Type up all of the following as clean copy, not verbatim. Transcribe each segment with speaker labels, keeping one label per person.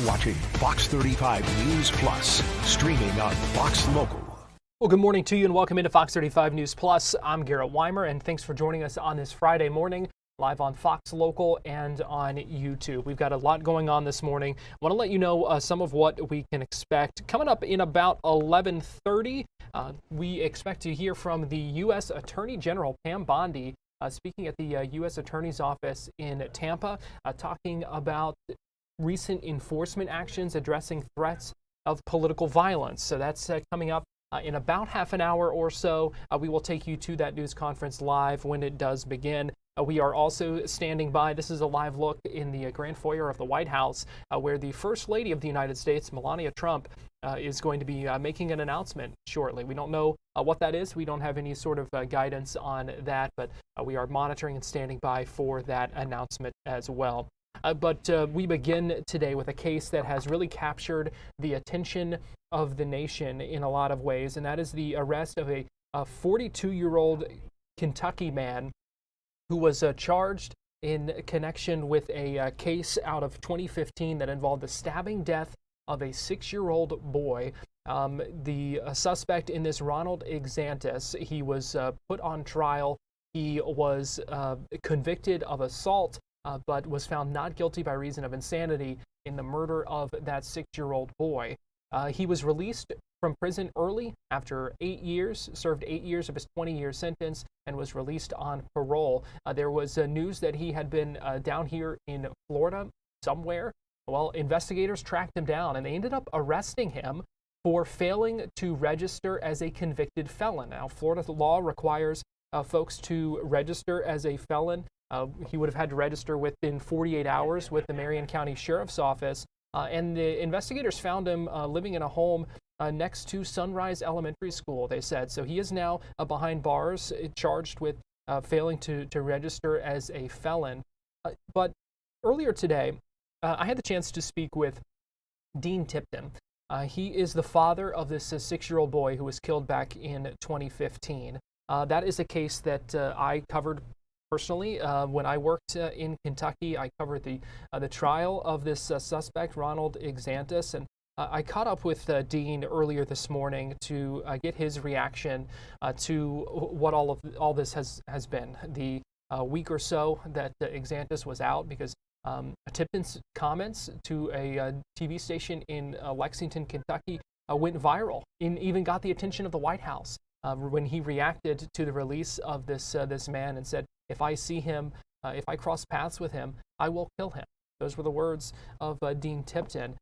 Speaker 1: watching Fox 35 News Plus, streaming on Fox Local.
Speaker 2: Well, good morning to you and welcome into Fox 35 News Plus. I'm Garrett Weimer, and thanks for joining us on this Friday morning, live on Fox Local and on YouTube. We've got a lot going on this morning. I want to let you know some of what we can expect. Coming up in about 11:30, we expect to hear from the U.S. Attorney General Pam Bondi, speaking at the U.S. Attorney's Office in Tampa, talking about recent enforcement actions addressing threats of political violence. So that's coming up in about half an hour or so. We will take you to that news conference live when it does begin. We are also standing by. This is a live look in the grand foyer of the White House, where the First Lady of the United States, Melania Trump, is going to be making an announcement shortly. We don't know what that is. We don't have any sort of guidance on that, but we are monitoring and standing by for that announcement as well. But we begin today with a case that has really captured the attention of the nation in a lot of ways, and that is the arrest of a 42-year-old Kentucky man who was charged in connection with a case out of 2015 that involved the stabbing death of a 6-year-old boy. The suspect in this, Ronald Exantus, he was put on trial. He was convicted of assault, but was found not guilty by reason of insanity in the murder of that 6-year-old boy. He was released from prison early after 8 years, served 8 years of his 20-year sentence, and was released on parole. There was news that he had been down here in Florida somewhere. Well, investigators tracked him down, and they ended up arresting him for failing to register as a convicted felon. Now, Florida law requires folks to register as a felon. He would have had to register within 48 hours with the Marion County Sheriff's Office. And the investigators found him living in a home next to Sunrise Elementary School, they said. So he is now behind bars, charged with failing to register as a felon. But earlier today, I had the chance to speak with Dean Tipton. He is the father of this 6-year-old boy who was killed back in 2015. That is a case that I covered personally. When I worked in Kentucky, I covered the trial of this suspect, Ronald Exantus, and I caught up with Dean earlier this morning to get his reaction to what all this has been. The week or so that Exantus was out, because Tipton's comments to a TV station in Lexington, Kentucky, went viral and even got the attention of the White House when he reacted to the release of this man and said, "If I see him, if I cross paths with him, I will kill him." Those were the words of Dean Tipton.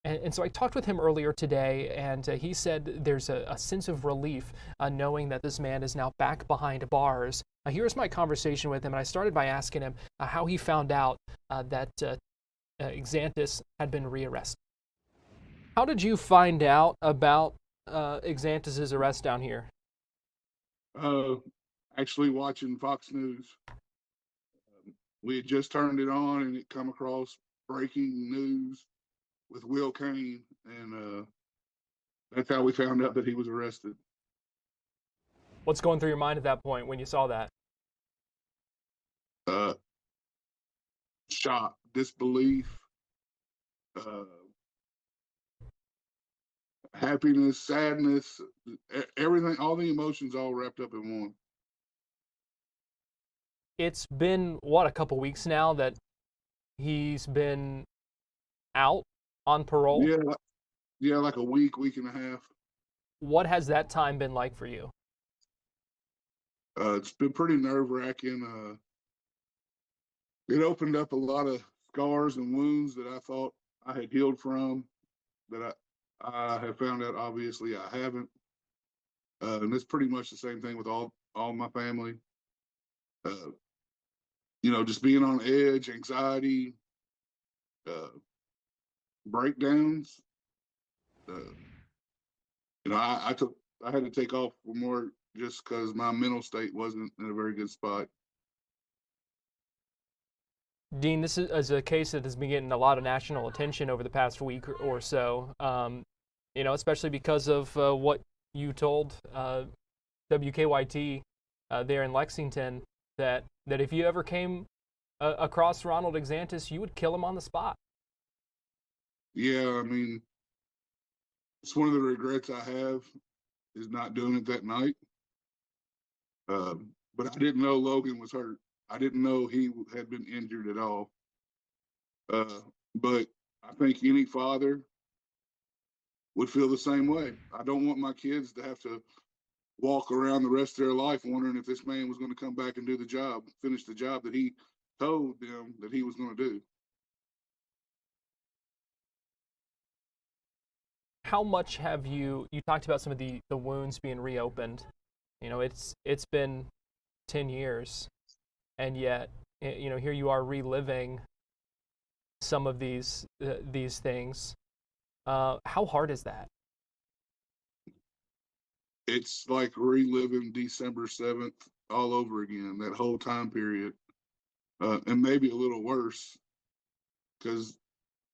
Speaker 2: And so I talked with him earlier today, and he said there's a sense of relief knowing that this man is now back behind bars. Here's my conversation with him, and I started by asking him how he found out that Exantus had been rearrested. How did you find out about Exantus's arrest down here?
Speaker 3: Actually watching Fox News. We had just turned it on, and it come across breaking news with Will Kane, and that's how we found out that he was arrested.
Speaker 2: What's going through your mind at that point when you saw that?
Speaker 3: Shock, disbelief, happiness, sadness, everything, all the emotions all wrapped up in one.
Speaker 2: It's been, a couple weeks now that he's been out on parole?
Speaker 3: Yeah, like a week and a half.
Speaker 2: What has that time been like for you?
Speaker 3: It's been pretty nerve-wracking. It opened up a lot of scars and wounds that I thought I had healed from, that I have found out obviously I haven't. And it's pretty much the same thing with all my family. Just being on edge, anxiety, breakdowns. I had to take off from work just because my mental state wasn't in a very good spot.
Speaker 2: Dean, this is a case that has been getting a lot of national attention over the past week or so, especially because of what you told WKYT there in Lexington, that if you ever came across Ronald Exantus, you would kill him on the spot.
Speaker 3: Yeah, I mean, it's one of the regrets I have is not doing it that night. But I didn't know Logan was hurt. I didn't know he had been injured at all. Uh, but I think any father would feel the same way. I don't want my kids to have to walk around the rest of their life wondering if this man was going to come back and do the job, finish the job that he told them that he was going to do.
Speaker 2: How much have you talked about some of the wounds being reopened? You know, it's been 10 years, and yet, you know, here you are reliving some of these things. How hard is that?
Speaker 3: It's like reliving December 7th all over again, that whole time period, and maybe a little worse because,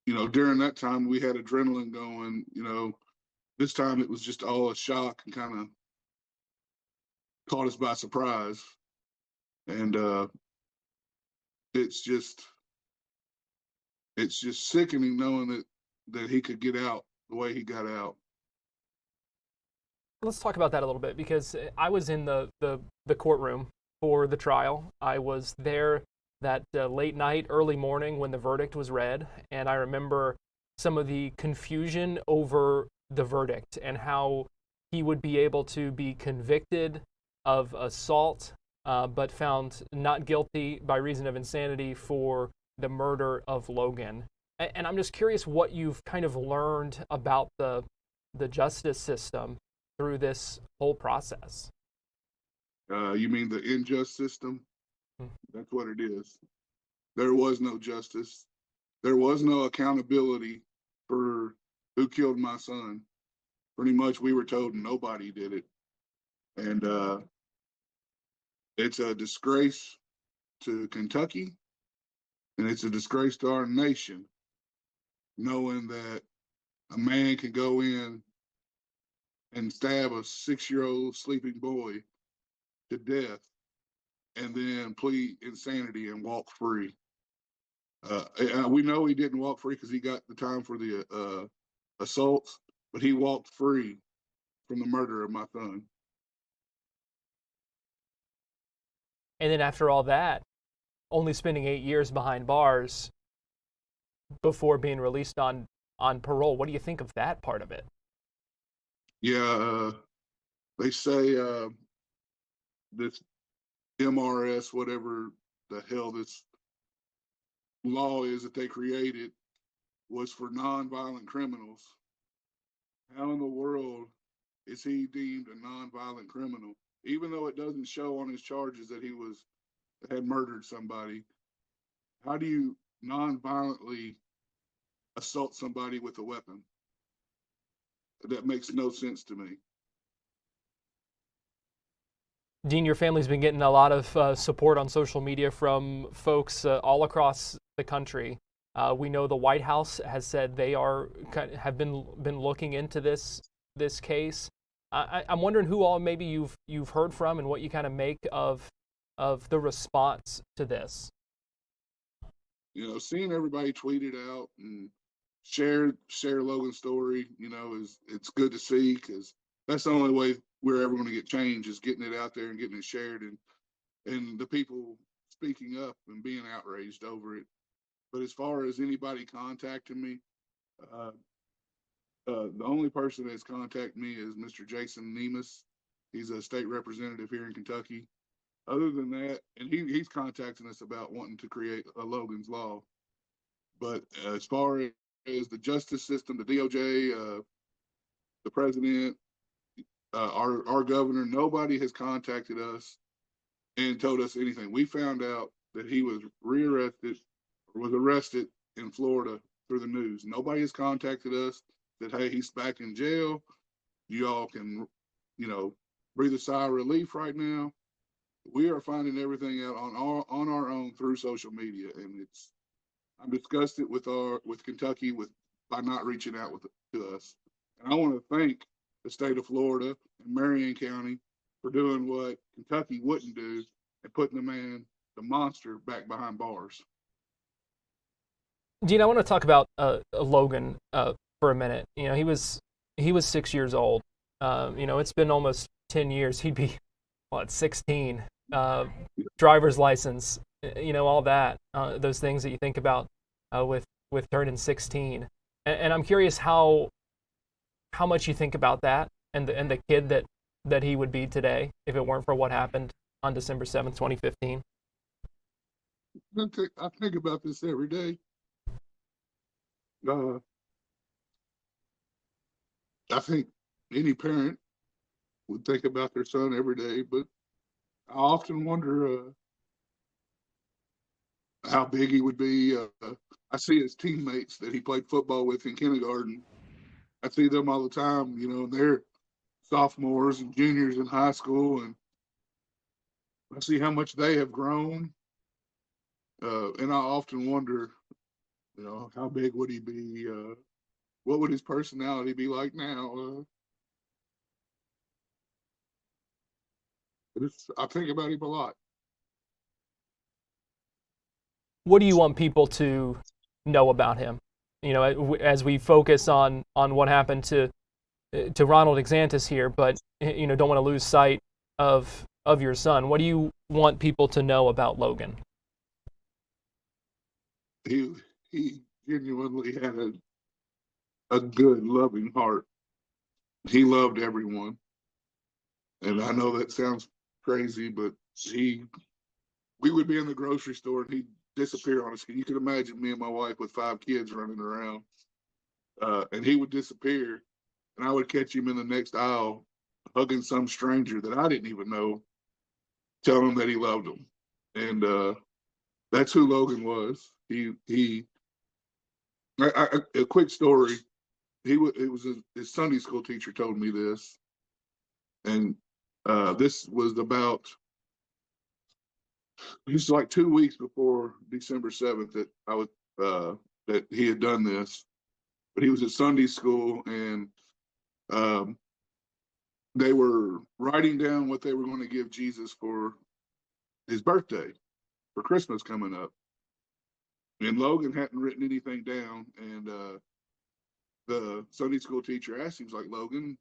Speaker 3: you know, during that time we had adrenaline going. You know, this time it was just all a shock and kind of caught us by surprise. And it's just sickening knowing that he could get out the way he got out.
Speaker 2: Let's talk about that a little bit, because I was in the courtroom for the trial. I was there that late night, early morning when the verdict was read, and I remember some of the confusion over the verdict and how he would be able to be convicted of assault, but found not guilty by reason of insanity for the murder of Logan. And I'm just curious what you've kind of learned about the justice system through this whole process.
Speaker 3: You mean the unjust system?
Speaker 2: Mm-hmm.
Speaker 3: That's what it is. There was no justice. There was no accountability for who killed my son. Pretty much we were told nobody did it. And it's a disgrace to Kentucky, and it's a disgrace to our nation, knowing that a man can go in and stab a 6-year-old sleeping boy to death and then plead insanity and walk free. We know he didn't walk free because he got the time for the assaults, but he walked free from the murder of my son.
Speaker 2: And then after all that, only spending 8 years behind bars before being released on parole. What do you think of that part of it?
Speaker 3: Yeah, they say this MRS, whatever the hell this law is that they created, was for nonviolent criminals. How in the world is he deemed a nonviolent criminal, even though it doesn't show on his charges that he had murdered somebody? How do you nonviolently assault somebody with a weapon? That makes no sense to me.
Speaker 2: Dean, your family's been getting a lot of support on social media from folks all across the country. We know the White House has said they have been looking into this case. I'm wondering who all maybe you've heard from and what you kind of make of the response to this.
Speaker 3: You know, seeing everybody tweet it out and share Logan's story, you know, it's good to see, because that's the only way we're ever going to get change, is getting it out there and getting it shared, and the people speaking up and being outraged over it. But as far as anybody contacting me, the only person that's contacted me is Mr. Jason Nemus. He's a state representative here in Kentucky. Other than that, and he's contacting us about wanting to create a Logan's Law. But as far as the justice system, the DOJ, the president, our governor, nobody has contacted us and told us anything. We found out that he was rearrested or was arrested in Florida through the news. Nobody has contacted us that, hey, he's back in jail. You all can, you know, breathe a sigh of relief right now. We are finding everything out on our own through social media, and I'm disgusted with Kentucky by not reaching out to us. And I want to thank the state of Florida and Marion County for doing what Kentucky wouldn't do and putting the monster, back behind bars.
Speaker 2: Dean, I want to talk about Logan for a minute. He was 6 years old. It's been almost 10 years. He'd be, what, 16? Driver's license, all that, those things that you think about with turning 16. And I'm curious how much you think about that and the kid that he would be today if it weren't for what happened on December 7th, 2015.
Speaker 3: I think about this every day. I think any parent would think about their son every day, but I often wonder how big he would be. I see his teammates that he played football with in kindergarten. I see them all the time, and they're sophomores and juniors in high school, and I see how much they have grown. And I often wonder, how big would he be? What would his personality be like now? I think about him a lot.
Speaker 2: What do you want people to know about him? As we focus on what happened to Ronald Exantus here, but don't want to lose sight of your son. What do you want people to know about Logan?
Speaker 3: He genuinely had a good, loving heart. He loved everyone, and I know that sounds crazy, but we would be in the grocery store and he'd disappear on us. You can imagine me and my wife with 5 kids running around, and he would disappear, and I would catch him in the next aisle hugging some stranger that I didn't even know, telling him that he loved him. And that's who Logan was. A quick story. His Sunday school teacher told me this, and this was like 2 weeks before December 7th that he had done this. But he was at Sunday school, and they were writing down what they were going to give Jesus for his birthday, for Christmas coming up. And Logan hadn't written anything down, and the Sunday school teacher asked him, he's like, "Logan,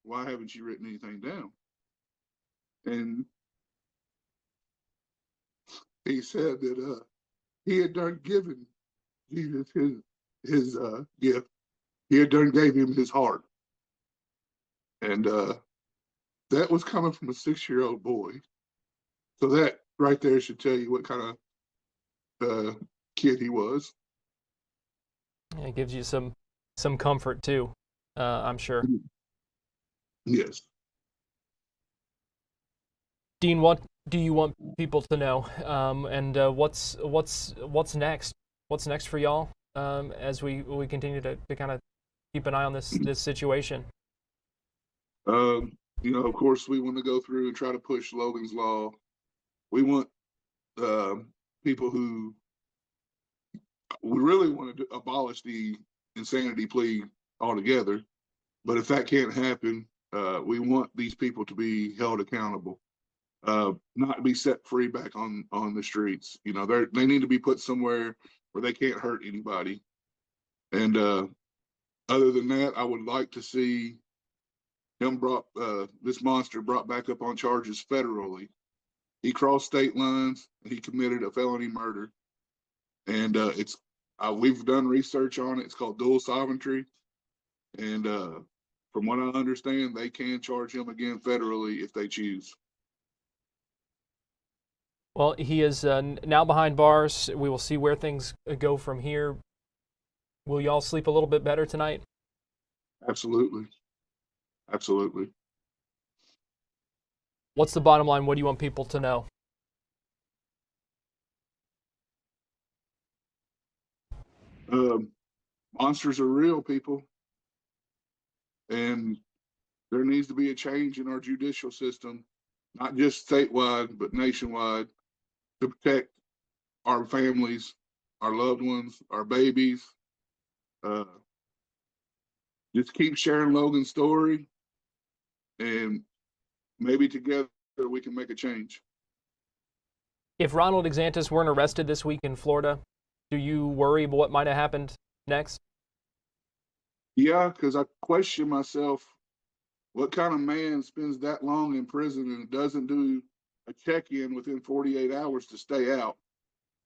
Speaker 3: why haven't you written anything down?" And he said that he had done given Jesus his gift. He had done gave him his heart, and that was coming from a 6-year-old boy. So that right there should tell you what kind of kid he was.
Speaker 2: Yeah, it gives you some comfort too, I'm sure.
Speaker 3: Yes.
Speaker 2: Dean, what do you want people to know? And what's next? What's next for y'all as we continue to kind of keep an eye on this situation?
Speaker 3: Of course, we want to go through and try to push Logan's Law. We want people who we really want to abolish the insanity plea altogether. But if that can't happen, we want these people to be held accountable, not be set free back on the streets. They need to be put somewhere where they can't hurt anybody. And other than that, I would like to see him this monster brought back up on charges federally. He crossed state lines and he committed a felony murder. And we've done research on it. It's called dual sovereignty. And from what I understand, they can charge him again federally if they choose.
Speaker 2: Well, he is now behind bars. We will see where things go from here. Will y'all sleep a little bit better tonight?
Speaker 3: Absolutely. Absolutely.
Speaker 2: What's the bottom line? What do you want people to know?
Speaker 3: Monsters are real, people. And there needs to be a change in our judicial system, not just statewide, but nationwide, to protect our families, our loved ones, our babies. Just keep sharing Logan's story, and maybe together we can make a change.
Speaker 2: If Ronald Exantus weren't arrested this week in Florida, Do you worry about what might have happened next?
Speaker 3: Yeah, because I question myself, what kind of man spends that long in prison and doesn't do a check-in within 48 hours to stay out?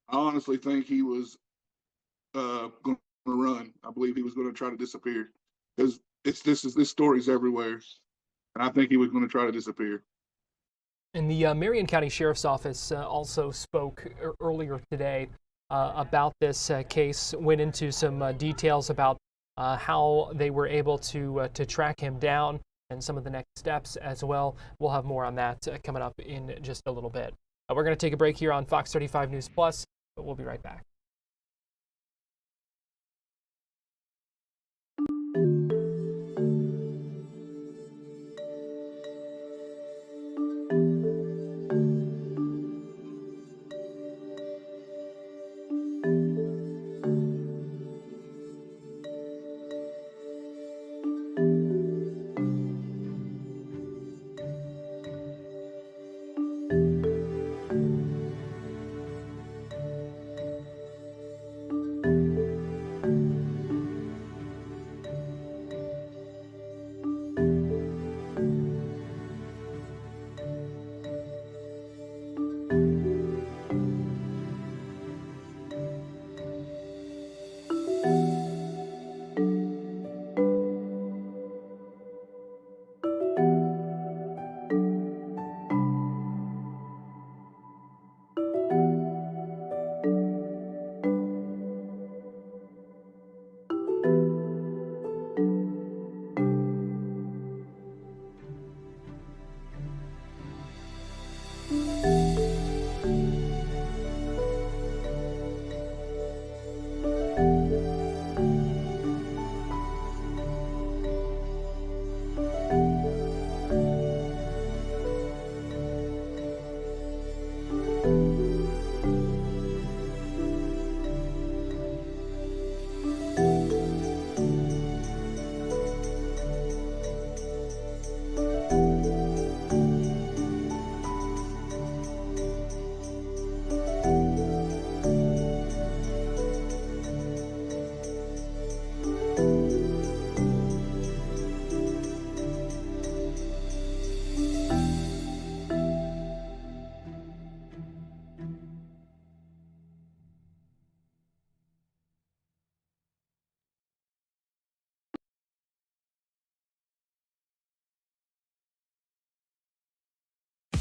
Speaker 3: I honestly think he was going to run. I believe he was going to try to disappear because this story's everywhere, and I think he was going to try to disappear.
Speaker 2: And the Marion County Sheriff's Office also spoke earlier today about this case, went into some details about how they were able to track him down and some of the next steps as well. We'll have more on that coming up in just a little bit. We're going to take a break here on Fox 35 News Plus, but we'll be right back.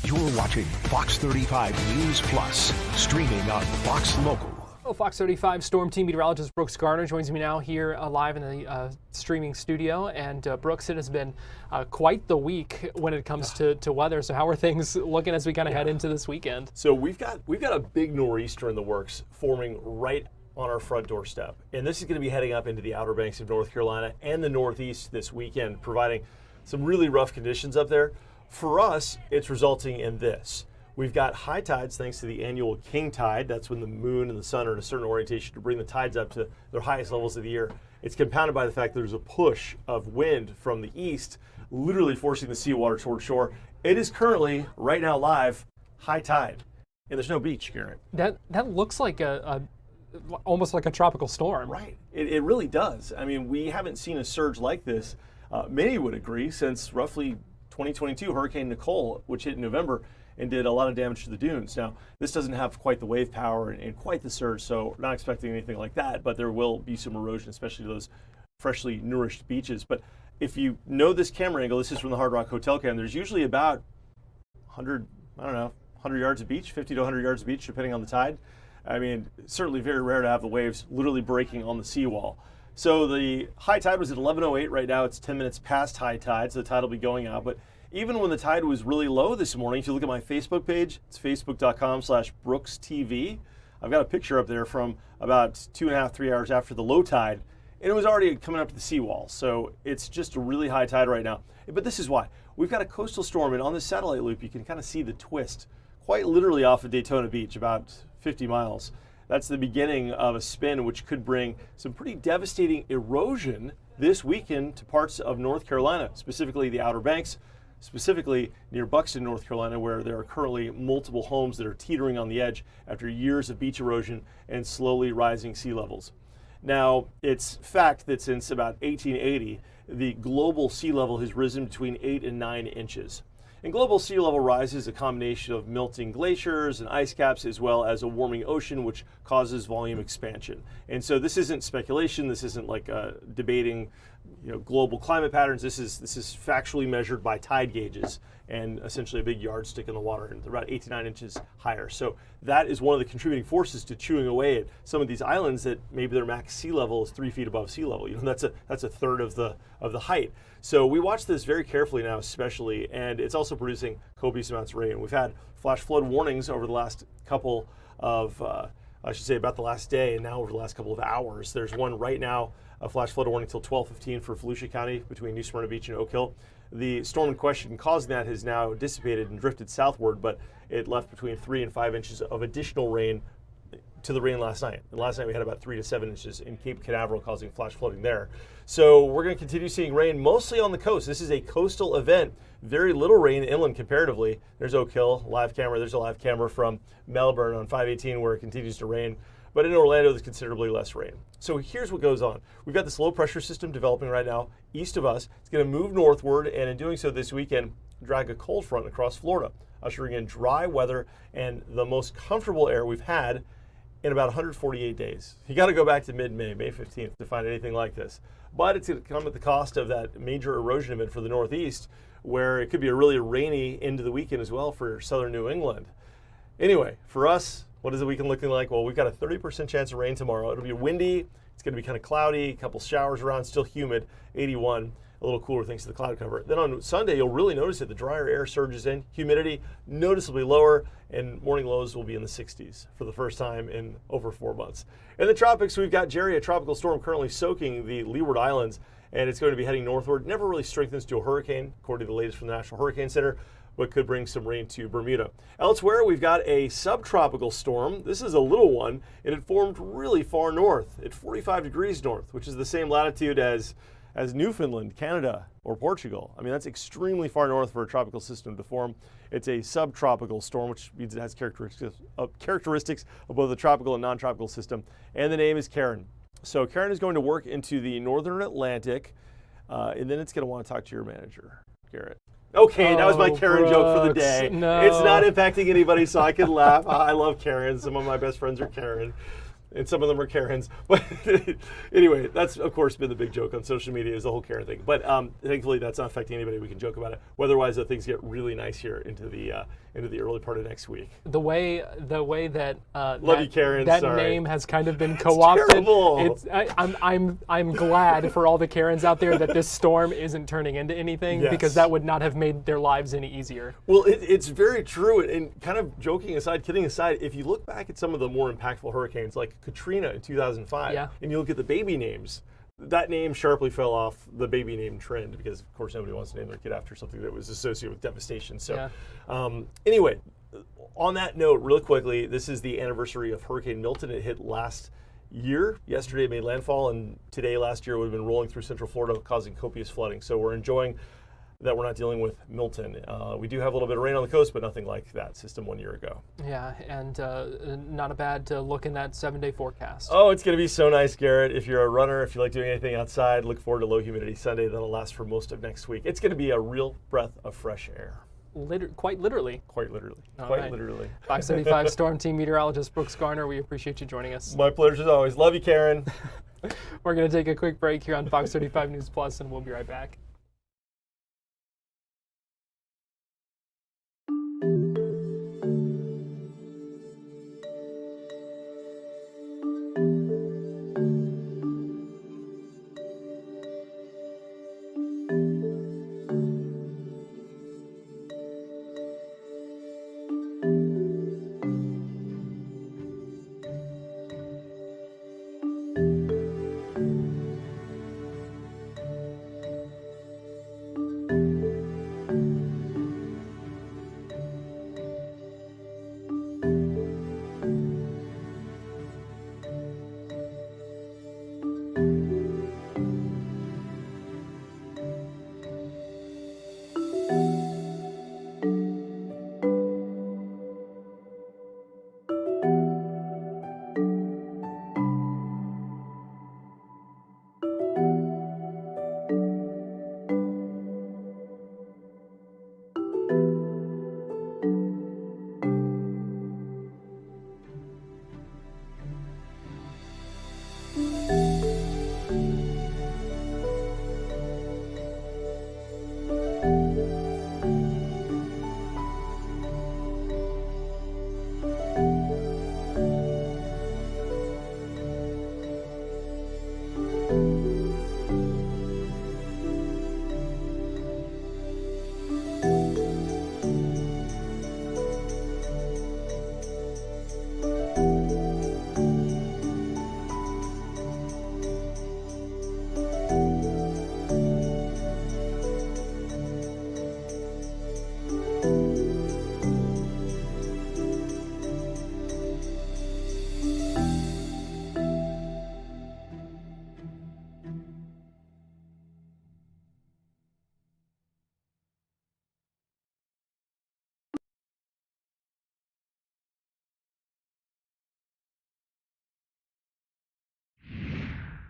Speaker 1: You're watching Fox 35 News Plus, streaming on Fox Local.
Speaker 2: Well, Fox 35 Storm Team meteorologist Brooks Garner joins me now here live in the streaming studio. And Brooks, it has been quite the week when it comes to weather. So how are things looking as we kind of head into this weekend?
Speaker 4: So we've got a big nor'easter in the works forming right on our front doorstep. And this is going to be heading up into the Outer Banks of North Carolina and the Northeast this weekend, providing some really rough conditions up there. For us, it's resulting in this. We've got high tides thanks to the annual king tide. That's when the moon and the sun are in a certain orientation to bring the tides up to their highest levels of the year. It's compounded by the fact that there's a push of wind from the east, literally forcing the seawater toward shore. It is currently, right now live, high tide. And there's no beach, Garrett.
Speaker 2: That looks like almost like a tropical storm.
Speaker 4: Right. It really does. I mean, we haven't seen a surge like this, many would agree, since roughly 2022 Hurricane Nicole, which hit in November and did a lot of damage to the dunes. Now, this doesn't have quite the wave power and quite the surge, so we're not expecting anything like that, but there will be some erosion, especially to those freshly nourished beaches. But if you know this camera angle, this is from the Hard Rock Hotel cam, there's usually about 100 yards of beach, 50 to 100 yards of beach, depending on the tide. I mean, certainly very rare to have the waves literally breaking on the seawall. So the high tide was at 11:08. Right now it's 10 minutes past high tide, so the tide will be going out. But even when the tide was really low this morning, if you look at my Facebook page, it's facebook.com/BrooksTV. I've got a picture up there from about 2.5, 3 hours after the low tide, and it was already coming up to the seawall. So it's just a really high tide right now. But this is why. We've got a coastal storm, and on this satellite loop, you can kind of see the twist quite literally off of Daytona Beach, about 50 miles. That's the beginning of a spin which could bring some pretty devastating erosion this weekend to parts of North Carolina, specifically the Outer Banks, specifically near Buxton, North Carolina, where there are currently multiple homes that are teetering on the edge after years of beach erosion and slowly rising sea levels. Now, it's fact that since about 1880, the global sea level has risen between 8 and 9 inches. And global sea level rise is a combination of melting glaciers and ice caps, as well as a warming ocean, which causes volume expansion. And so this isn't speculation. This isn't like debating, global climate patterns. This is factually measured by tide gauges and essentially a big yardstick in the water, and they're about 8 to 9 inches higher. So that is one of the contributing forces to chewing away at some of these islands that maybe their max sea level is 3 feet above sea level. That's a third of the height. So we watch this very carefully now, especially, and it's also producing copious amounts of rain. We've had flash flood warnings over the last couple of, about the last day, and now over the last couple of hours. There's one right now, a flash flood warning until 12:15 for Volusia County between New Smyrna Beach and Oak Hill. The storm in question causing that has now dissipated and drifted southward, but it left between 3 and 5 inches of additional rain to the rain last night. And last night we had about 3 to 7 inches in Cape Canaveral, causing flash flooding there. So we're going to continue seeing rain mostly on the coast. This is a coastal event. Very little rain inland comparatively. There's Oak Hill, live camera. There's a live camera from Melbourne on 518 where it continues to rain. But in Orlando, there's considerably less rain. So here's what goes on. We've got this low pressure system developing right now east of us. It's going to move northward, and in doing so this weekend, drag a cold front across Florida, ushering in dry weather and the most comfortable air we've had in about 148 days. You got to go back to mid-May, May 15th, to find anything like this. But it's going to come at the cost of that major erosion event for the Northeast, where it could be a really rainy end of the weekend as well for southern New England. Anyway, for us, what is the weekend looking like? Well, we've got a 30% chance of rain tomorrow. It'll be windy. It's going to be kind of cloudy, a couple showers around, still humid, 81. A little cooler thanks to the cloud cover. Then on Sunday, you'll really notice it. The drier air surges in, humidity noticeably lower, and morning lows will be in the 60s for the first time in over 4 months. In the tropics, we've got Jerry, a tropical storm currently soaking the Leeward Islands, and it's going to be heading northward. Never really strengthens to a hurricane, according to the latest from the National Hurricane Center, but could bring some rain to Bermuda. Elsewhere, we've got a subtropical storm. This is a little one, and it formed really far north at 45 degrees north, which is the same latitude as Newfoundland, Canada, or Portugal. I mean, that's extremely far north for a tropical system to form. It's a subtropical storm, which means it has characteristics of both the tropical and non-tropical system. And the name is Karen. So Karen is going to work into the northern Atlantic, and then it's going to want to talk to your manager, Garrett. Okay, that was my Karen joke for the day.
Speaker 2: No.
Speaker 4: It's not impacting anybody, so I can laugh. I love Karen. Some of my best friends are Karen, and some of them are Karens. But anyway, that's, of course, been the big joke on social media is the whole Karen thing. But thankfully, that's not affecting anybody. We can joke about it. Otherwise, things get really nice here into the early part of next week.
Speaker 2: The way that
Speaker 4: love you, Karen.
Speaker 2: That
Speaker 4: sorry.
Speaker 2: name has kind of been co-opted.
Speaker 4: It's
Speaker 2: I'm glad for all the Karens out there that this storm isn't turning into anything,
Speaker 4: Yes.
Speaker 2: because that would not have made their lives any easier.
Speaker 4: Well, it's very true. And kind of joking aside, kidding aside, if you look back at some of the more impactful hurricanes like Katrina in 2005,
Speaker 2: Yeah.
Speaker 4: and you look at the baby names, that name sharply fell off the baby name trend because, of course, nobody wants to name their kid after something that was associated with devastation. So, anyway, on that note, real quickly, this is the anniversary of Hurricane Milton. It hit last year. Yesterday it made landfall, and today, last year, would have been rolling through central Florida, causing copious flooding. So we're enjoying that we're not dealing with Milton. We do have a little bit of rain on the coast, but nothing like that system 1 year ago.
Speaker 2: Yeah, and not a bad look in that 7-day forecast.
Speaker 4: Oh, it's going to be so nice, Garrett. If you're a runner, if you like doing anything outside, look forward to low humidity Sunday. That'll last for most of next week. It's going to be a real breath of fresh air.
Speaker 2: Quite literally.
Speaker 4: Quite literally.
Speaker 2: All
Speaker 4: Quite
Speaker 2: right.
Speaker 4: literally.
Speaker 2: Fox 35 Storm Team Meteorologist Brooks Garner, we appreciate you joining us.
Speaker 4: My pleasure as always. Love you, Karen.
Speaker 2: We're going to take a quick break here on Fox 35 News Plus, and we'll be right back.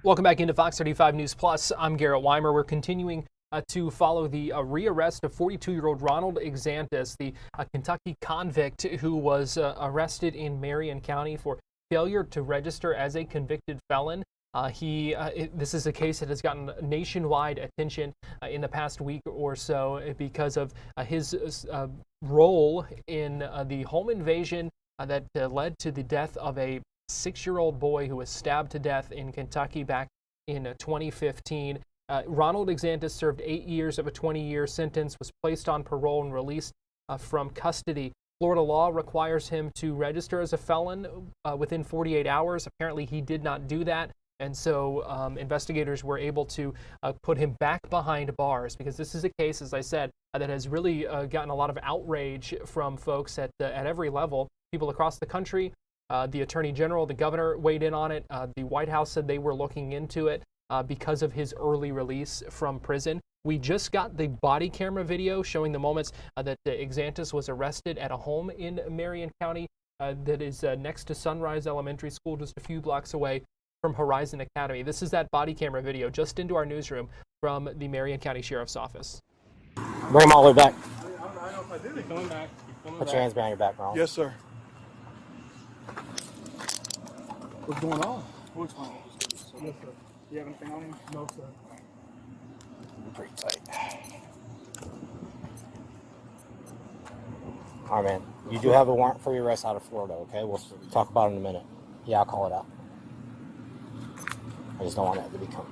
Speaker 2: Welcome back into Fox 35 News Plus. I'm Garrett Weimer. We're continuing to follow the rearrest of 42-year-old Ronald Exantus, the Kentucky convict who was arrested in Marion County for failure to register as a convicted felon. This is a case that has gotten nationwide attention in the past week or so because of his role in the home invasion that led to the death of a 6-year-old boy who was stabbed to death in Kentucky back in 2015. Ronald Exantus served 8 years of a 20-year sentence, was placed on parole and released from custody. Florida law requires him to register as a felon within 48 hours. Apparently, he did not do that. And so investigators were able to put him back behind bars because this is a case, as I said, that has really gotten a lot of outrage from folks at every level, people across the country. The Attorney General, the governor weighed in on it. The White House said they were looking into it because of his early release from prison. We just got the body camera video showing the moments that Exantus was arrested at a home in Marion County that is next to Sunrise Elementary School, just a few blocks away from Horizon Academy. This is that body camera video just into our newsroom from the Marion County Sheriff's Office.
Speaker 5: Bring them all the way back.
Speaker 6: I don't know if I did. He's coming back.
Speaker 5: Put your hands behind your back, Ronald.
Speaker 6: Yes, sir. What's going on? What's going on? Yes, sir. You have anything on him? No, sir.
Speaker 5: Pretty tight. All right, man. You do have a warrant for your arrest out of Florida, okay? We'll talk about it in a minute. Yeah, I'll call it out. I just don't want that to become.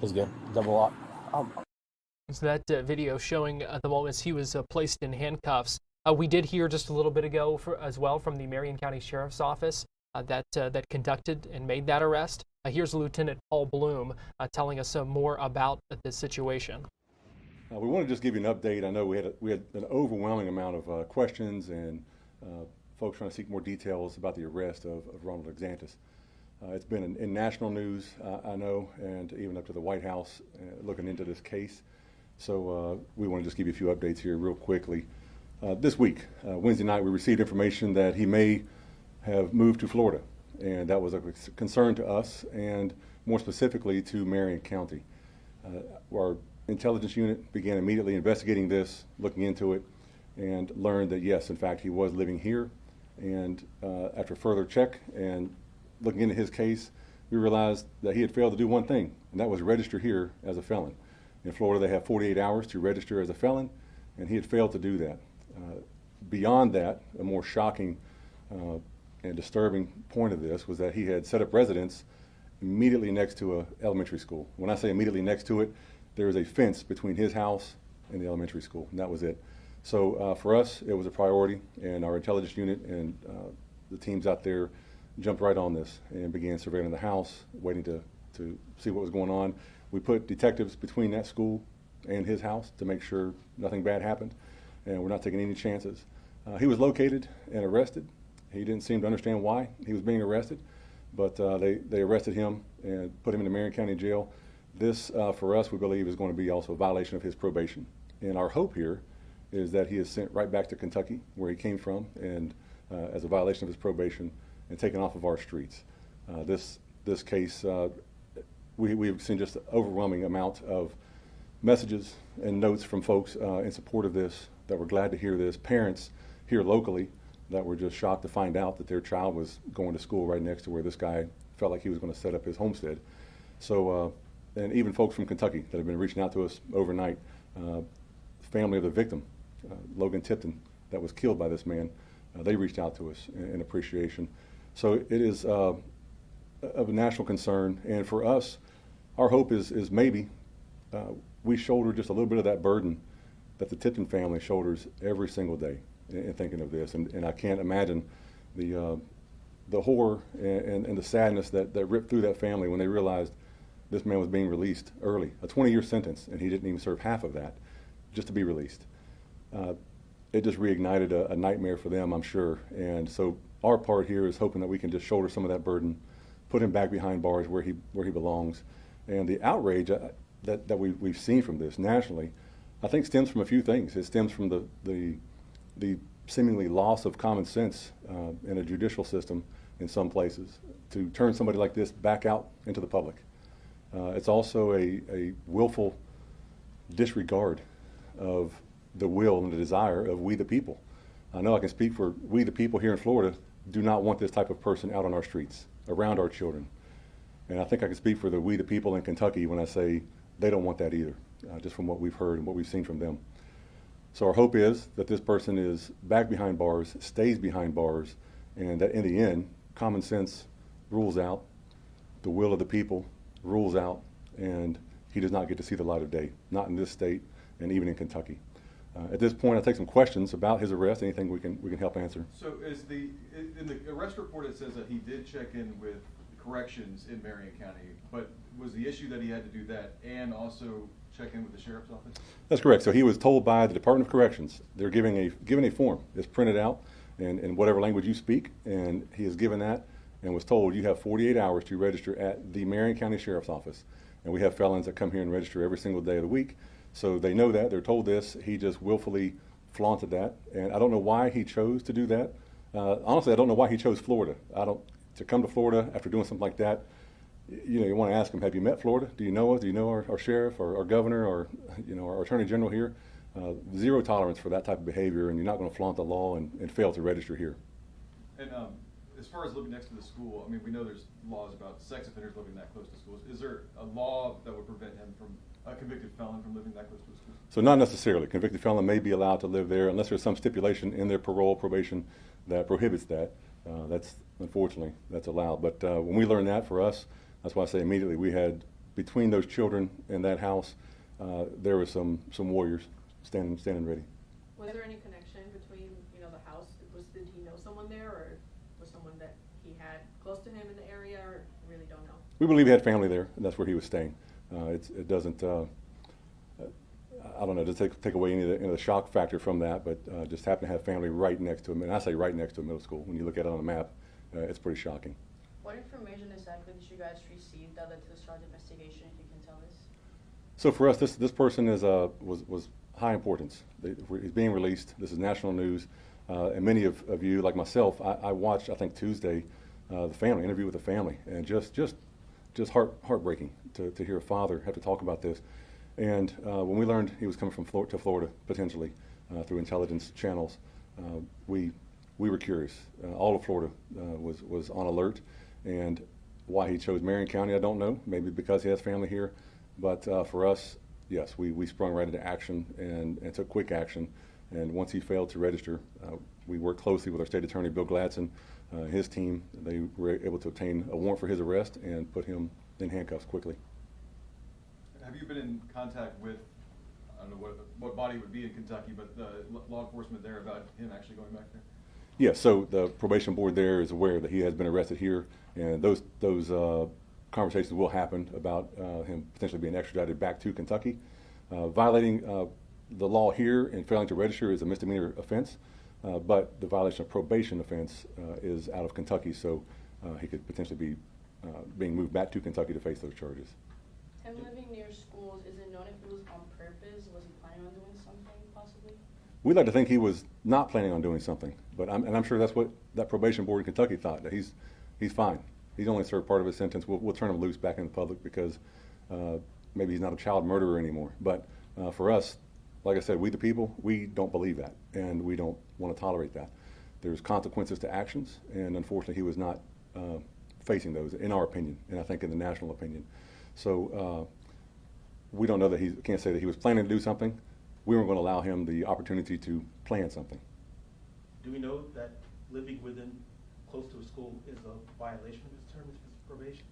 Speaker 5: He's good. Double up.
Speaker 2: So that video showing the moments he was placed in handcuffs. We did hear just a little bit ago as well from the Marion County Sheriff's Office that conducted and made that arrest. Here's Lieutenant Paul Bloom telling us more about this situation.
Speaker 7: We want to just give you an update. I know we had an overwhelming amount of questions and folks trying to seek more details about the arrest of Ronald Exantus. It's been in national news, I know, and even up to the White House looking into this case. So we want to just give you a few updates here real quickly. This week, Wednesday night, we received information that he may have moved to Florida, and that was a concern to us and more specifically to Marion County. Our intelligence unit began immediately investigating this, looking into it, and learned that yes, in fact, he was living here. And after further check and looking into his case, we realized that he had failed to do one thing, and that was register here as a felon. In Florida, they have 48 hours to register as a felon, and he had failed to do that. Beyond that, a more shocking and disturbing point of this was that he had set up residence immediately next to an elementary school. When I say immediately next to it, there is a fence between his house and the elementary school, and that was it. So for us, it was a priority, and our intelligence unit and the teams out there jumped right on this and began surveilling the house, waiting to see what was going on. We put detectives between that school and his house to make sure nothing bad happened, and we're not taking any chances. He was located and arrested. He didn't seem to understand why he was being arrested, but they arrested him and put him in the Marion County Jail. This, for us, we believe is going to be also a violation of his probation. And our hope here is that he is sent right back to Kentucky, where he came from, and as a violation of his probation, and taken off of our streets. This case, we've seen just an overwhelming amount of messages and notes from folks in support of this, that were glad to hear this. Parents here locally that were just shocked to find out that their child was going to school right next to where this guy felt like he was going to set up his homestead. So, and even folks from Kentucky that have been reaching out to us overnight, family of the victim, Logan Tipton, that was killed by this man, they reached out to us in appreciation. So it is of a national concern, and for us, our hope is maybe we shoulder just a little bit of that burden that the Tipton family shoulders every single day in thinking of this. And I can't imagine the horror and the sadness that ripped through that family when they realized this man was being released early, a 20-year sentence, and he didn't even serve half of that, just to be released. It just reignited a nightmare for them, I'm sure. And so our part here is hoping that we can just shoulder some of that burden, put him back behind bars where he belongs. And the outrage that we've seen from this nationally, I think stems from a few things. It stems from the seemingly loss of common sense in a judicial system in some places to turn somebody like this back out into the public. It's also a willful disregard of the will and the desire of we the people. I know I can speak for we the people here in Florida do not want this type of person out on our streets, around our children. And I think I can speak for the we the people in Kentucky when I say they don't want that either, just from what we've heard and what we've seen from them. So our hope is that this person is back behind bars, stays behind bars, and that in the end, common sense rules out, the will of the people rules out, and he does not get to see the light of day, not in this state and even in Kentucky. At this point, I'll take some questions about his arrest, anything we can help answer.
Speaker 8: So in the arrest report, it says that he did check in with corrections in Marion County, but was the issue that he had to do that and also check in with the sheriff's office?
Speaker 7: That's correct. So he was told by the Department of Corrections, they're given a form. It's printed out in whatever language you speak, and he is given that and was told you have 48 hours to register at the Marion County Sheriff's Office. And we have felons that come here and register every single day of the week. So they know that, they're told this, he just willfully flaunted that. And I don't know why he chose to do that. Honestly, I don't know why he chose Florida. To come to Florida after doing something like that, you want to ask him, have you met Florida? Do you know us? Do you know our sheriff or our governor or, our attorney general here? Zero tolerance for that type of behavior, and you're not going to flaunt the law and fail to register here.
Speaker 8: And as far as living next to the school, I mean, we know there's laws about sex offenders living that close to schools. Is there a law that would prevent him from, a convicted felon from living that close to the school?
Speaker 7: So not necessarily. Convicted felon may be allowed to live there unless there's some stipulation in their parole probation that prohibits that. Unfortunately, that's allowed. But when we learned that, for us, that's why I say immediately we had, between those children and that house, there was some warriors standing ready.
Speaker 9: Was there any connection between, the house? Did he know someone there, or was someone that he had close to him in the area, or really don't know?
Speaker 7: We believe he had family there, and that's where he was staying. It doesn't, I don't know, to take away any of the shock factor from that, but just happened to have family right next to him. And I say right next to a middle school. When you look at it on the map, it's pretty shocking.
Speaker 9: What information exactly did you guys receive that led to the start of the investigation, if you can tell us?
Speaker 7: So for us, this person was high importance. He's being released. This is national news. And many of you, like myself, I watched, I think Tuesday, the interview with the family, and just heartbreaking to hear a father have to talk about this. And when we learned he was coming from to Florida, potentially, through intelligence channels, we were curious. All of Florida was on alert. And why he chose Marion County, I don't know. Maybe because he has family here. But for us, yes, we sprung right into action and took quick action. And once he failed to register, we worked closely with our state attorney, Bill Gladson, his team. They were able to obtain a warrant for his arrest and put him in handcuffs quickly.
Speaker 8: Have you been in contact with, I don't know what body would be in Kentucky, but the law enforcement there about him actually going back there?
Speaker 7: Yes, so the probation board there is aware that he has been arrested here, and those conversations will happen about him potentially being extradited back to Kentucky. Violating the law here and failing to register is a misdemeanor offense, but the violation of probation offense is out of Kentucky, so he could potentially be being moved back to Kentucky to face those charges.
Speaker 9: Him living near schools, is it known if it was on purpose? Was he planning on doing something, possibly?
Speaker 7: We'd like to think he was not planning on doing something, but I'm sure that's what that probation board in Kentucky thought, that he's fine. He's only served part of his sentence. We'll turn him loose back in the public because maybe he's not a child murderer anymore. But for us, like I said, we the people, we don't believe that, and we don't want to tolerate that. There's consequences to actions, and unfortunately he was not facing those, in our opinion, and I think in the national opinion. So we don't know that can't say that he was planning to do something. We weren't going to allow him the opportunity to plan something.
Speaker 10: Do we know that living close to a school is a violation of his term of his probation?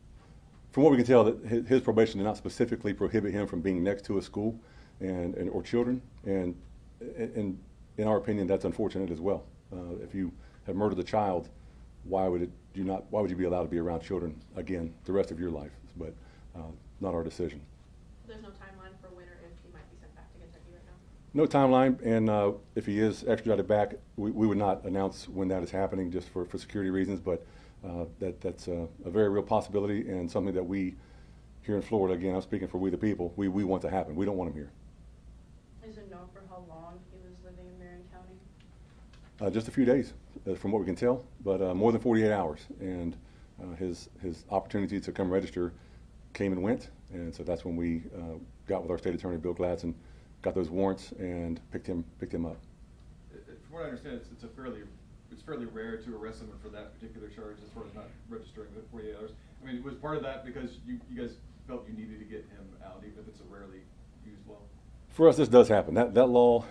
Speaker 7: From what we can tell, that his probation did not specifically prohibit him from being next to a school or children, and in our opinion, that's unfortunate as well. If you have murdered a child, why would you be allowed to be around children again the rest of your life? But not our decision.
Speaker 9: There's no timeline for when or if he might be sent back to Kentucky right now?
Speaker 7: No timeline, and if he is extradited back, we would not announce when that is happening just for security reasons, but that's a very real possibility and something that we here in Florida, again, I'm speaking for we the people, we want to happen. We don't want him here.
Speaker 9: Is it known for how long he was living in Marion County?
Speaker 7: Just a few days, from what we can tell, but more than 48 hours. And his opportunity to come register came and went, and so that's when we got with our state attorney, Bill Gladson, got those warrants and picked him up.
Speaker 8: From what I understand, it's fairly rare to arrest someone for that particular charge as far as not registering within 48 hours. I mean, was part of that because you guys felt you needed to get him out, even if it's a rarely used law? For us, this does happen. That law,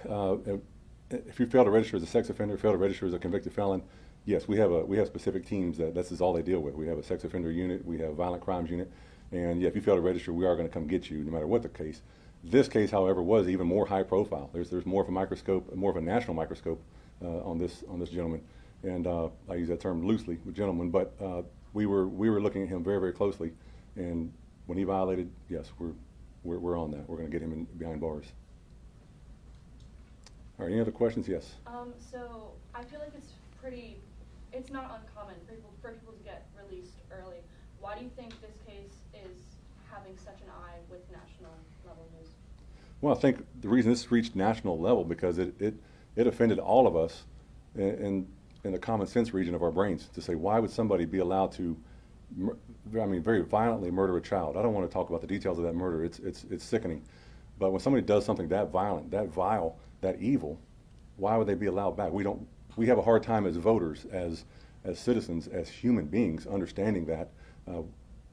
Speaker 8: if you fail to register as a sex offender, fail to register as a convicted felon, yes, we have specific teams that this is all they deal with. We have a sex offender unit, we have a violent crimes unit, and yeah, if you fail to register, we are going to come get you no matter what the case. This case, however, was even more high profile. There's more of a microscope, more of a national microscope on this gentleman, and I use that term loosely with gentlemen, but we were looking at him very, very closely, and when he violated, yes, we're on that. We're going to get him behind bars. All right, any other questions? Yes.
Speaker 11: So I feel like it's not uncommon for people to get released early. Why do you think this case is having such an eye with national level news?
Speaker 7: Well, I think the reason this reached national level because it offended all of us in the common sense region of our brains to say, why would somebody be allowed to, very violently murder a child? I don't want to talk about the details of that murder. It's sickening. But when somebody does something that violent, that vile, that evil, why would they be allowed back? We have a hard time as voters, as citizens, as human beings, understanding that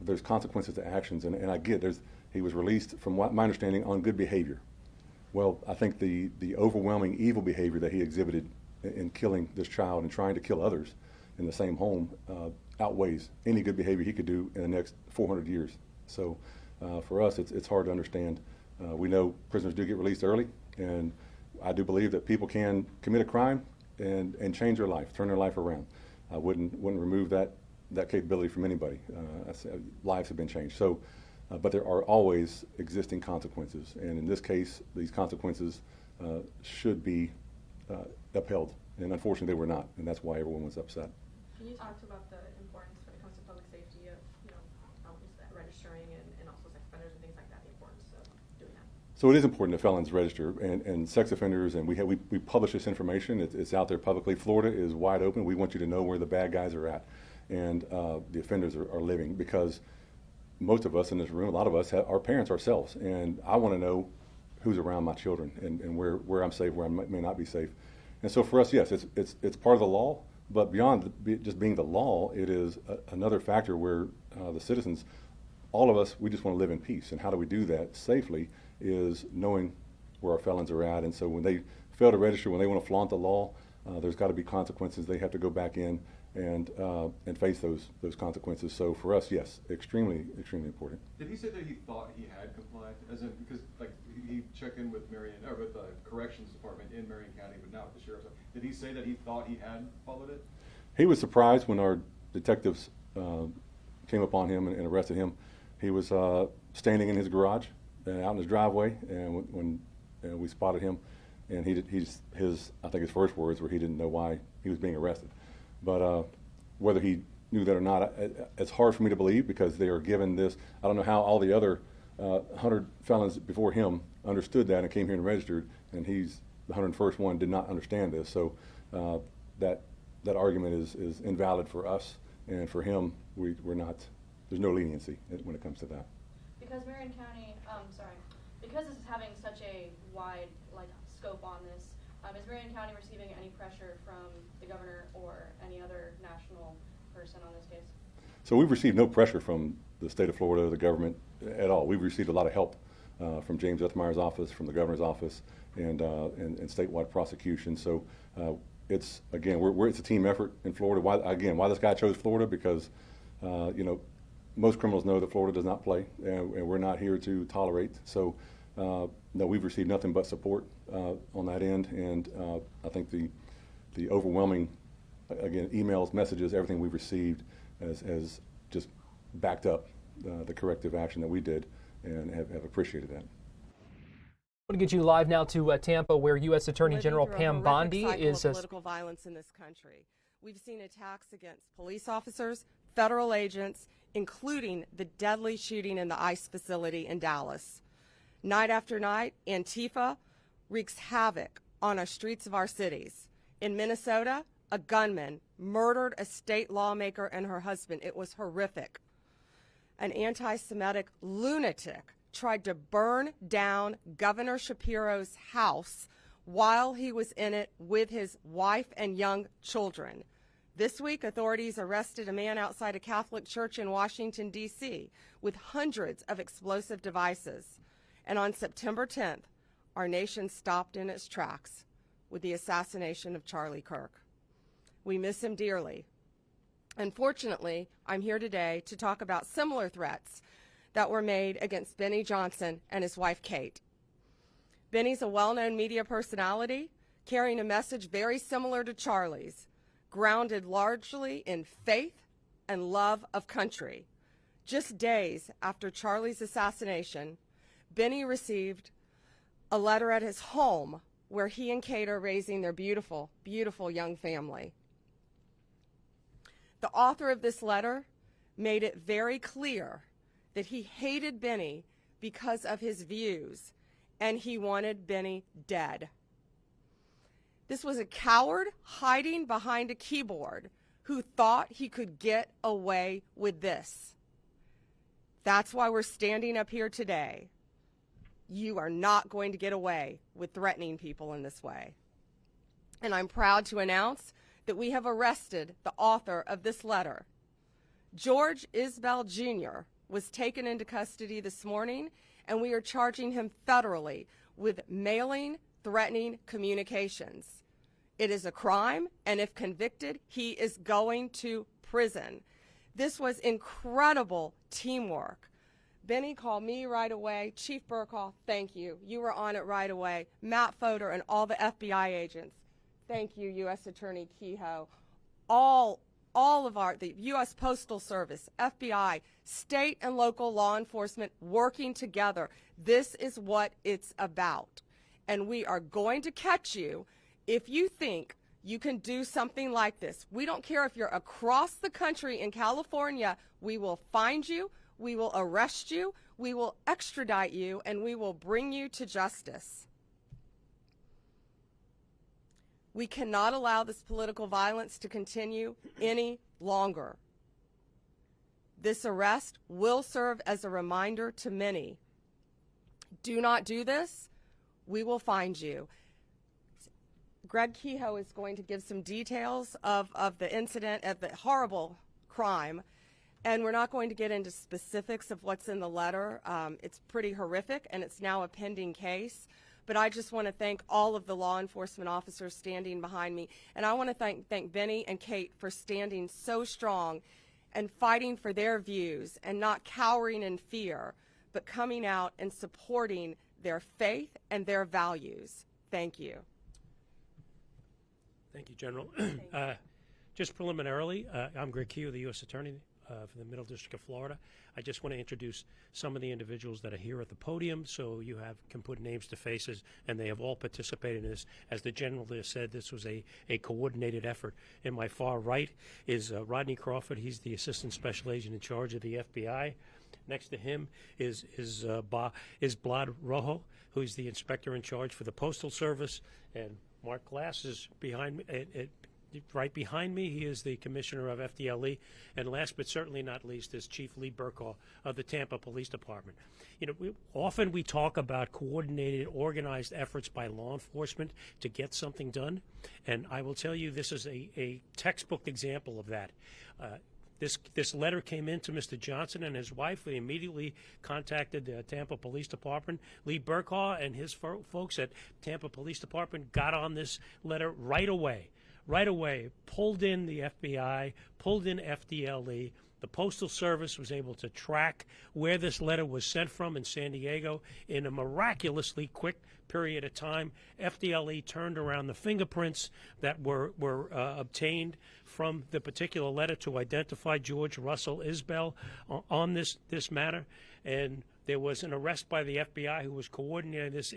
Speaker 7: there's consequences to actions. And I get he was released, from my understanding, on good behavior. Well, I think the overwhelming evil behavior that he exhibited in killing this child and trying to kill others in the same home outweighs any good behavior he could do in the next 400 years. So for us, it's hard to understand. We know prisoners do get released early, and I do believe that people can commit a crime and change their life, turn their life around. I wouldn't remove that capability from anybody. Lives have been changed. So, but there are always existing consequences, and in this case, these consequences should be upheld, and unfortunately they were not, and that's why everyone was upset.
Speaker 9: Can you talk about the importance when it comes to public safety of, registering and also sex offenders and things like that, the importance of doing that?
Speaker 7: So it is important that felons register and sex offenders, and we publish this information. It's out there publicly. Florida is wide open. We want you to know where the bad guys are at and the offenders are living, because most of us in this room, a lot of us are parents ourselves, and I want to know who's around my children and where I'm safe, where I may not be safe. And so for us, yes, it's part of the law, but beyond just being the law, it is another factor where the citizens, all of us, we just want to live in peace. And how do we do that safely is knowing where our felons are at. And so when they fail to register, when they want to flaunt the law, there's got to be consequences. They have to go back in and face those consequences. So for us, yes, extremely, extremely important.
Speaker 8: Did he say that he thought he had complied? As in, because he checked in with with the corrections department in Marion County, but not with the sheriff's office. Did he say that he thought he had followed it?
Speaker 7: He was surprised when our detectives came upon him and arrested him. He was standing in his garage, out in his driveway, and when we spotted him, and I think his first words were he didn't know why he was being arrested. But whether he knew that or not, it's hard for me to believe, because they are given this. I don't know how all the other 100 felons before him understood that and came here and registered, and he's the 101st one did not understand this. So that argument is invalid for us, and for him, we're not. There's no leniency when it comes to that.
Speaker 11: Because Marion County, because this is having such a wide scope on this, is Marion County receiving any pressure from the governor or any other national person on this case?
Speaker 7: So we've received no pressure from the state of Florida, the government at all. We've received a lot of help from James Ethmeyer's office, from the governor's office, and statewide prosecution. So it's again, it's a team effort in Florida. Why this guy chose Florida? Because most criminals know that Florida does not play, and we're not here to tolerate. So no, we've received nothing but support on that end, and I think the overwhelming, again, emails, messages, everything we've received has just backed up the corrective action that we did, and have appreciated that.
Speaker 2: I want to get you live now to Tampa, where U.S. Attorney General Pam Bondi is
Speaker 12: political violence in this country. We've seen attacks against police officers, federal agents, including the deadly shooting in the ICE facility in Dallas. Night after night, Antifa wreaks havoc on our streets of our cities. In Minnesota, a gunman murdered a state lawmaker and her husband. It was horrific. An anti-Semitic lunatic tried to burn down Governor Shapiro's house while he was in it with his wife and young children. This week, authorities arrested a man outside a Catholic church in Washington, D.C., with hundreds of explosive devices. And on September 10th, our nation stopped in its tracks with the assassination of Charlie Kirk. We miss him dearly. Unfortunately, I'm here today to talk about similar threats that were made against Benny Johnson and his wife, Kate. Benny's a well-known media personality, carrying a message very similar to Charlie's, grounded largely in faith and love of country. Just days after Charlie's assassination, Benny received a letter at his home where he and Kate are raising their beautiful, beautiful young family. The author of this letter made it very clear that he hated Benny because of his views, and he wanted Benny dead. This was a coward hiding behind a keyboard who thought he could get away with this. That's why we're standing up here today. You are not going to get away with threatening people in this way. And I'm proud to announce that we have arrested the author of this letter. George Isbell Jr. was taken into custody this morning, and we are charging him federally with mailing threatening communications. It is a crime, and if convicted, he is going to prison. This was incredible teamwork. Benny called me right away. Chief Burkall, thank you. You were on it right away. Matt Fodor and all the FBI agents. Thank you, U.S. Attorney Kehoe. All of the U.S. Postal Service, FBI, state and local law enforcement working together. This is what it's about. And we are going to catch you if you think you can do something like this. We don't care if you're across the country in California. We will find you. We will arrest you. We will extradite you, and we will bring you to justice. We cannot allow this political violence to continue any longer. This arrest will serve as a reminder to many. Do not do this. We will find you. Greg Kehoe is going to give some details of the incident, of the horrible crime, and we're not going to get into specifics of what's in the letter. It's pretty horrific, and it's now a pending case. But I just want to thank all of the law enforcement officers standing behind me. And I want to thank Benny and Kate for standing so strong and fighting for their views and not cowering in fear, but coming out and supporting their faith and their values. Thank you.
Speaker 13: Thank you, General. Just preliminarily, I'm Greg Kehoe, the U.S. Attorney for the Middle District of Florida. I just want to introduce some of the individuals that are here at the podium so you can put names to faces, and they have all participated in this. As the General has said, this was a coordinated effort. In my far right is Rodney Crawford. He's the Assistant Special Agent in charge of the FBI. Next to him is Blad Rojo, who is the Inspector in charge for the Postal Service, and Mark Glass is behind me. Right behind me, he is the Commissioner of FDLE, and last but certainly not least is Chief Lee Burkall of the Tampa Police Department. You know, often we talk about coordinated, organized efforts by law enforcement to get something done, and I will tell you this is a textbook example of that. This letter came in to Mr. Johnson and his wife. We immediately contacted the Tampa Police Department. Lee Burkall and his folks at Tampa Police Department got on this letter right away. Right away, pulled in the FBI, pulled in FDLE. The Postal Service was able to track where this letter was sent from in San Diego in a miraculously quick period of time. FDLE turned around the fingerprints that were obtained from the particular letter to identify George Russell Isbell on this matter, and there was an arrest by the FBI who was coordinating this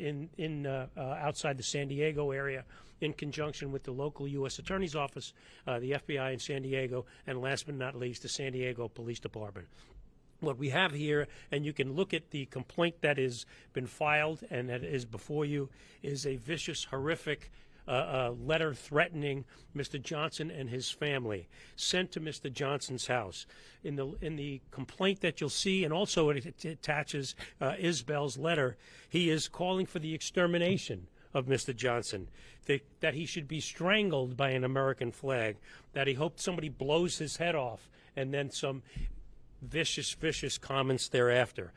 Speaker 13: outside the San Diego area in conjunction with the local U.S. Attorney's Office, the FBI in San Diego, and last but not least, the San Diego Police Department. What we have here, and you can look at the complaint that has been filed and that is before you, is a vicious, horrific letter threatening Mr. Johnson and his family, sent to Mr. Johnson's house. In the complaint that you'll see, and also it attaches Isbell's letter, he is calling for the extermination of Mr. Johnson, that he should be strangled by an American flag, that he hoped somebody blows his head off, and then some vicious, vicious comments thereafter.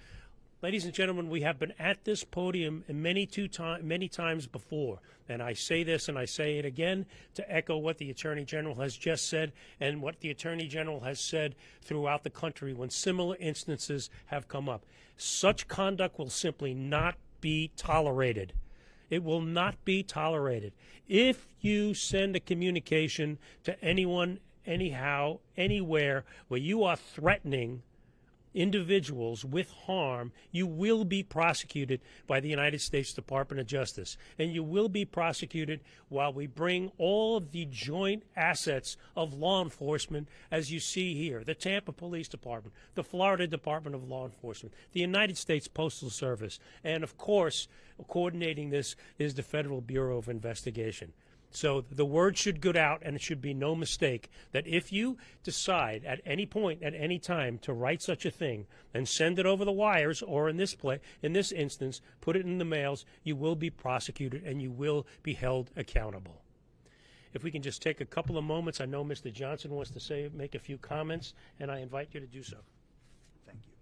Speaker 13: Ladies and gentlemen, we have been at this podium many times before, and I say this and I say it again to echo what the Attorney General has just said and what the Attorney General has said throughout the country when similar instances have come up. Such conduct will simply not be tolerated. It will not be tolerated. If you send a communication to anyone, anyhow, anywhere, where you are threatening individuals with harm, you will be prosecuted by the United States Department of Justice. And you will be prosecuted while we bring all of the joint assets of law enforcement, as you see here, the Tampa Police Department, the Florida Department of Law Enforcement, the United States Postal Service, and of course, coordinating this is the Federal Bureau of Investigation. So the word should go out, and it should be no mistake that if you decide at any point, at any time, to write such a thing and send it over the wires, or in this instance, put it in the mails, you will be prosecuted and you will be held accountable. If we can just take a couple of moments, I know Mr. Johnson wants to make a few comments, and I invite you to do so.
Speaker 14: Thank you.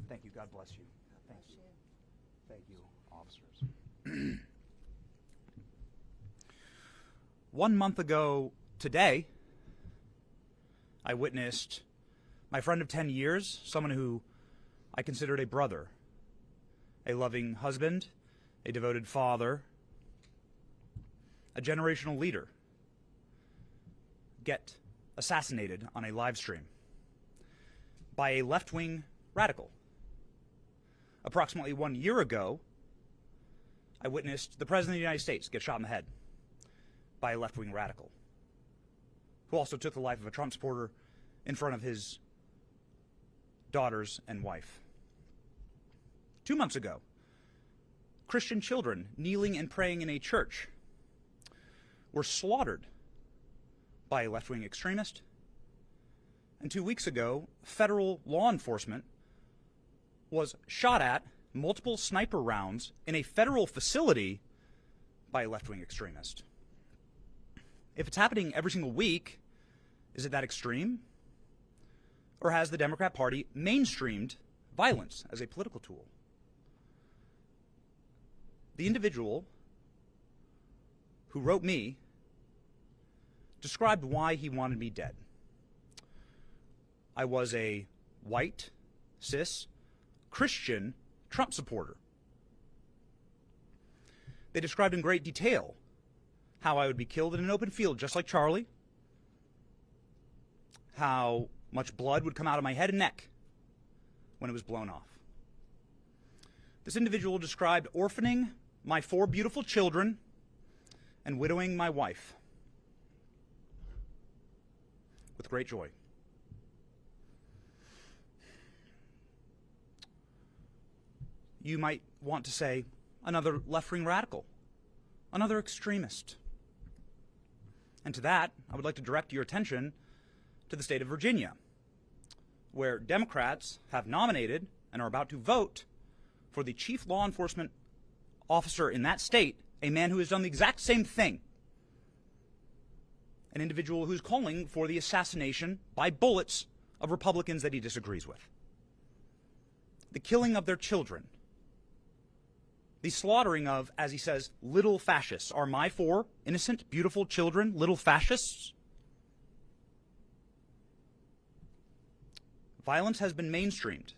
Speaker 14: Thank you. God bless you. Thank you. Thank you, officers. 1 month ago today, I witnessed my friend of 10 years, someone who I considered a brother, a loving husband, a devoted father, a generational leader, get assassinated on a live stream by a left-wing radical. Approximately 1 year ago, I witnessed the President of the United States get shot in the head by a left-wing radical, who also took the life of a Trump supporter in front of his daughters and wife. 2 months ago, Christian children kneeling and praying in a church were slaughtered by a left-wing extremist. And 2 weeks ago, federal law enforcement was shot at multiple sniper rounds in a federal facility by a left-wing extremist. If it's happening every single week, is it that extreme? Or has the Democrat Party mainstreamed violence as a political tool? The individual who wrote me described why he wanted me dead. I was a white, cis, Christian Trump supporter. They described in great detail how I would be killed in an open field just like Charlie, how much blood would come out of my head and neck when it was blown off. This individual described orphaning my 4 beautiful children and widowing my wife with great joy. You might want to say, another left-wing radical, another extremist. And to that, I would like to direct your attention to the state of Virginia, where Democrats have nominated and are about to vote for the chief law enforcement officer in that state, a man who has done the exact same thing. An individual who's calling for the assassination by bullets of Republicans that he disagrees with. The killing of their children. The slaughtering of, as he says, little fascists. Are my 4 innocent, beautiful children little fascists? Violence has been mainstreamed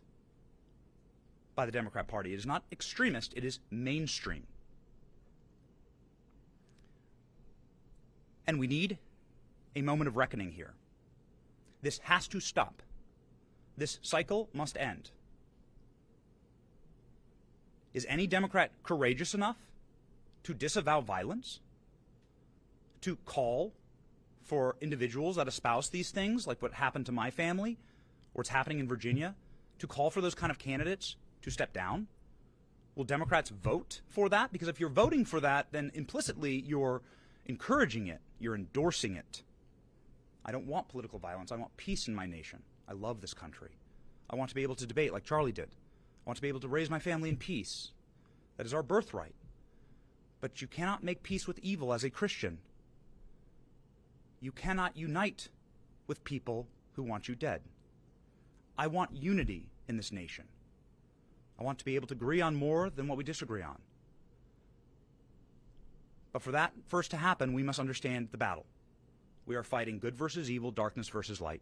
Speaker 14: by the Democrat Party. It is not extremist, it is mainstream. And we need a moment of reckoning here. This has to stop. This cycle must end. Is any Democrat courageous enough to disavow violence? To call for individuals that espouse these things, like what happened to my family, or what's happening in Virginia, to call for those kind of candidates to step down? Will Democrats vote for that? Because if you're voting for that, then implicitly you're encouraging it. You're endorsing it. I don't want political violence. I want peace in my nation. I love this country. I want to be able to debate like Charlie did. I want to be able to raise my family in peace. That is our birthright. But you cannot make peace with evil as a Christian. You cannot unite with people who want you dead. I want unity in this nation. I want to be able to agree on more than what we disagree on. But for that first to happen, we must understand the battle. We are fighting good versus evil, darkness versus light.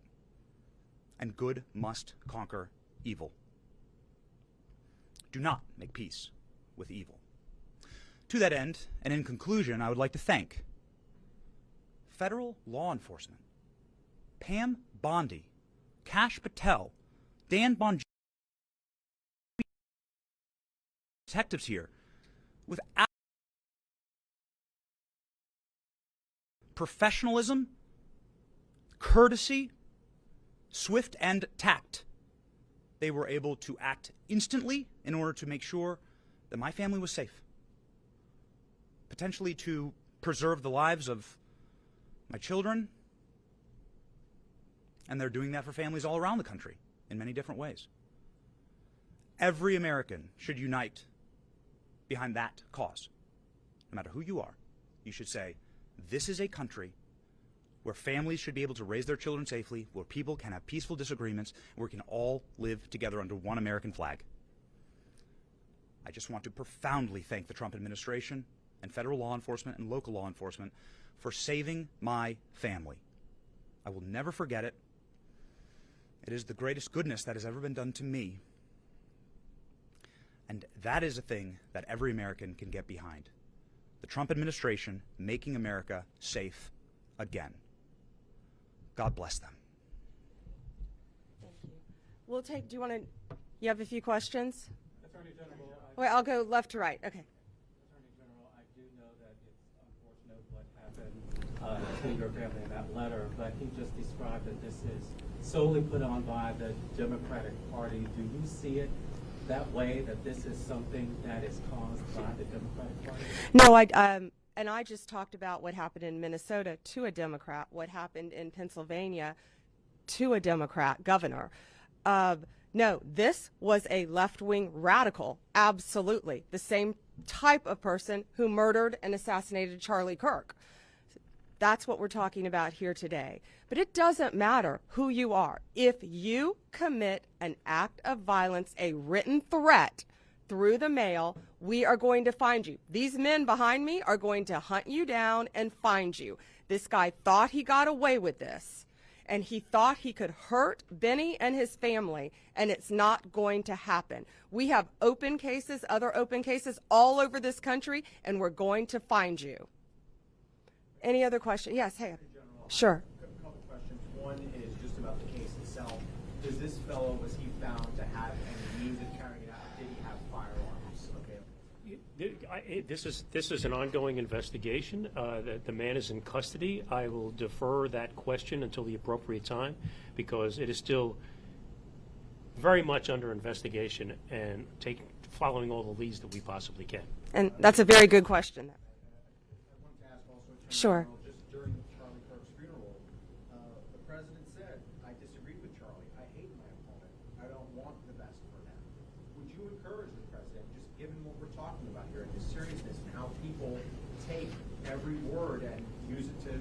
Speaker 14: And good must conquer evil. Do not make peace with evil. To that end, and in conclusion, I would like to thank federal law enforcement, Pam Bondi, Kash Patel, Dan Bonjour, detectives here, with professionalism, courtesy, swift and tact. They were able to act instantly in order to make sure that my family was safe, potentially to preserve the lives of my children, and they're doing that for families all around the country in many different ways. Every American should unite behind that cause. No matter who you are, you should say, this is a country where families should be able to raise their children safely, where people can have peaceful disagreements, where we can all live together under one American flag. I just want to profoundly thank the Trump administration and federal law enforcement and local law enforcement for saving my family. I will never forget it. It is the greatest goodness that has ever been done to me. And that is a thing that every American can get behind. The Trump administration making America safe again. God bless them.
Speaker 12: Thank you. We'll take, do you want to, you have a few questions?
Speaker 15: Attorney General.
Speaker 12: Wait, I'll go left to right. Okay.
Speaker 15: Attorney General, I do know that it's unfortunate what happened to your family in that letter, but he just described that this is solely put on by the Democratic Party. Do you see it that way, that this is something that is caused by the Democratic Party?
Speaker 12: No, and I just talked about what happened in Minnesota to a Democrat, what happened in Pennsylvania to a Democrat governor. No, this was a left-wing radical, absolutely. The same type of person who murdered and assassinated Charlie Kirk. That's what we're talking about here today. But it doesn't matter who you are. If you commit an act of violence, a written threat through the mail, we are going to find you. These men behind me are going to hunt you down and find you. This guy thought he got away with this, and he thought he could hurt Benny and his family, and it's not going to happen. We have open cases, other open cases all over this country, and we're going to find you. Any other question? Yes, hey. Sure.
Speaker 16: A couple questions. One is just about the case itself. Does this fellow, was he found to have any means of carrying it out? Did he have firearms? Okay.
Speaker 13: This is an ongoing investigation. The man is in custody. I will defer that question until the appropriate time because it is still very much under investigation and following all the leads that we possibly can.
Speaker 12: And that's a very good question. Sure.
Speaker 16: Just during Charlie Kirk's funeral, the president said, I disagree with Charlie. I hate my opponent. I don't want the best for them. Would you encourage the president, just given what we're talking about here and the seriousness and how people take every word and use it to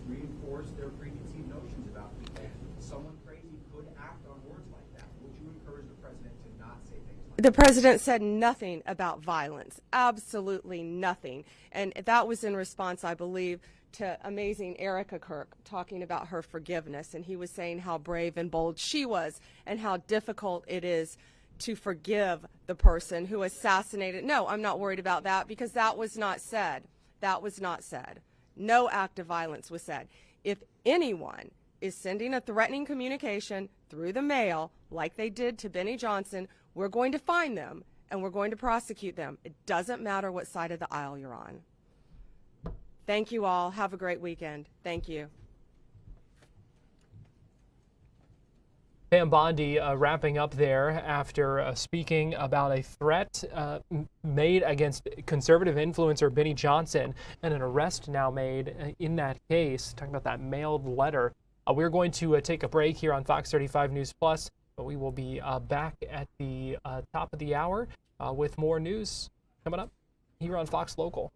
Speaker 16: reinforce their preconceived notions about people? Someone crazy could act on words like that. Would you encourage the president to not say things like that?
Speaker 12: The president said nothing about violence, absolutely nothing. And that was in response, I believe, to amazing Erica Kirk talking about her forgiveness. And he was saying how brave and bold she was and how difficult it is to forgive the person who assassinated. No, I'm not worried about that because that was not said. That was not said. No act of violence was said. If anyone is sending a threatening communication through the mail like they did to Benny Johnson, we're going to find them and we're going to prosecute them. It doesn't matter what side of the aisle you're on. Thank you all. Have a great weekend. Thank you.
Speaker 2: Pam Bondi wrapping up there after speaking about a threat made against conservative influencer Benny Johnson and an arrest now made in that case, talking about that mailed letter. We're going to take a break here on Fox 35 News Plus, but we will be back at the top of the hour with more news coming up here on Fox Local.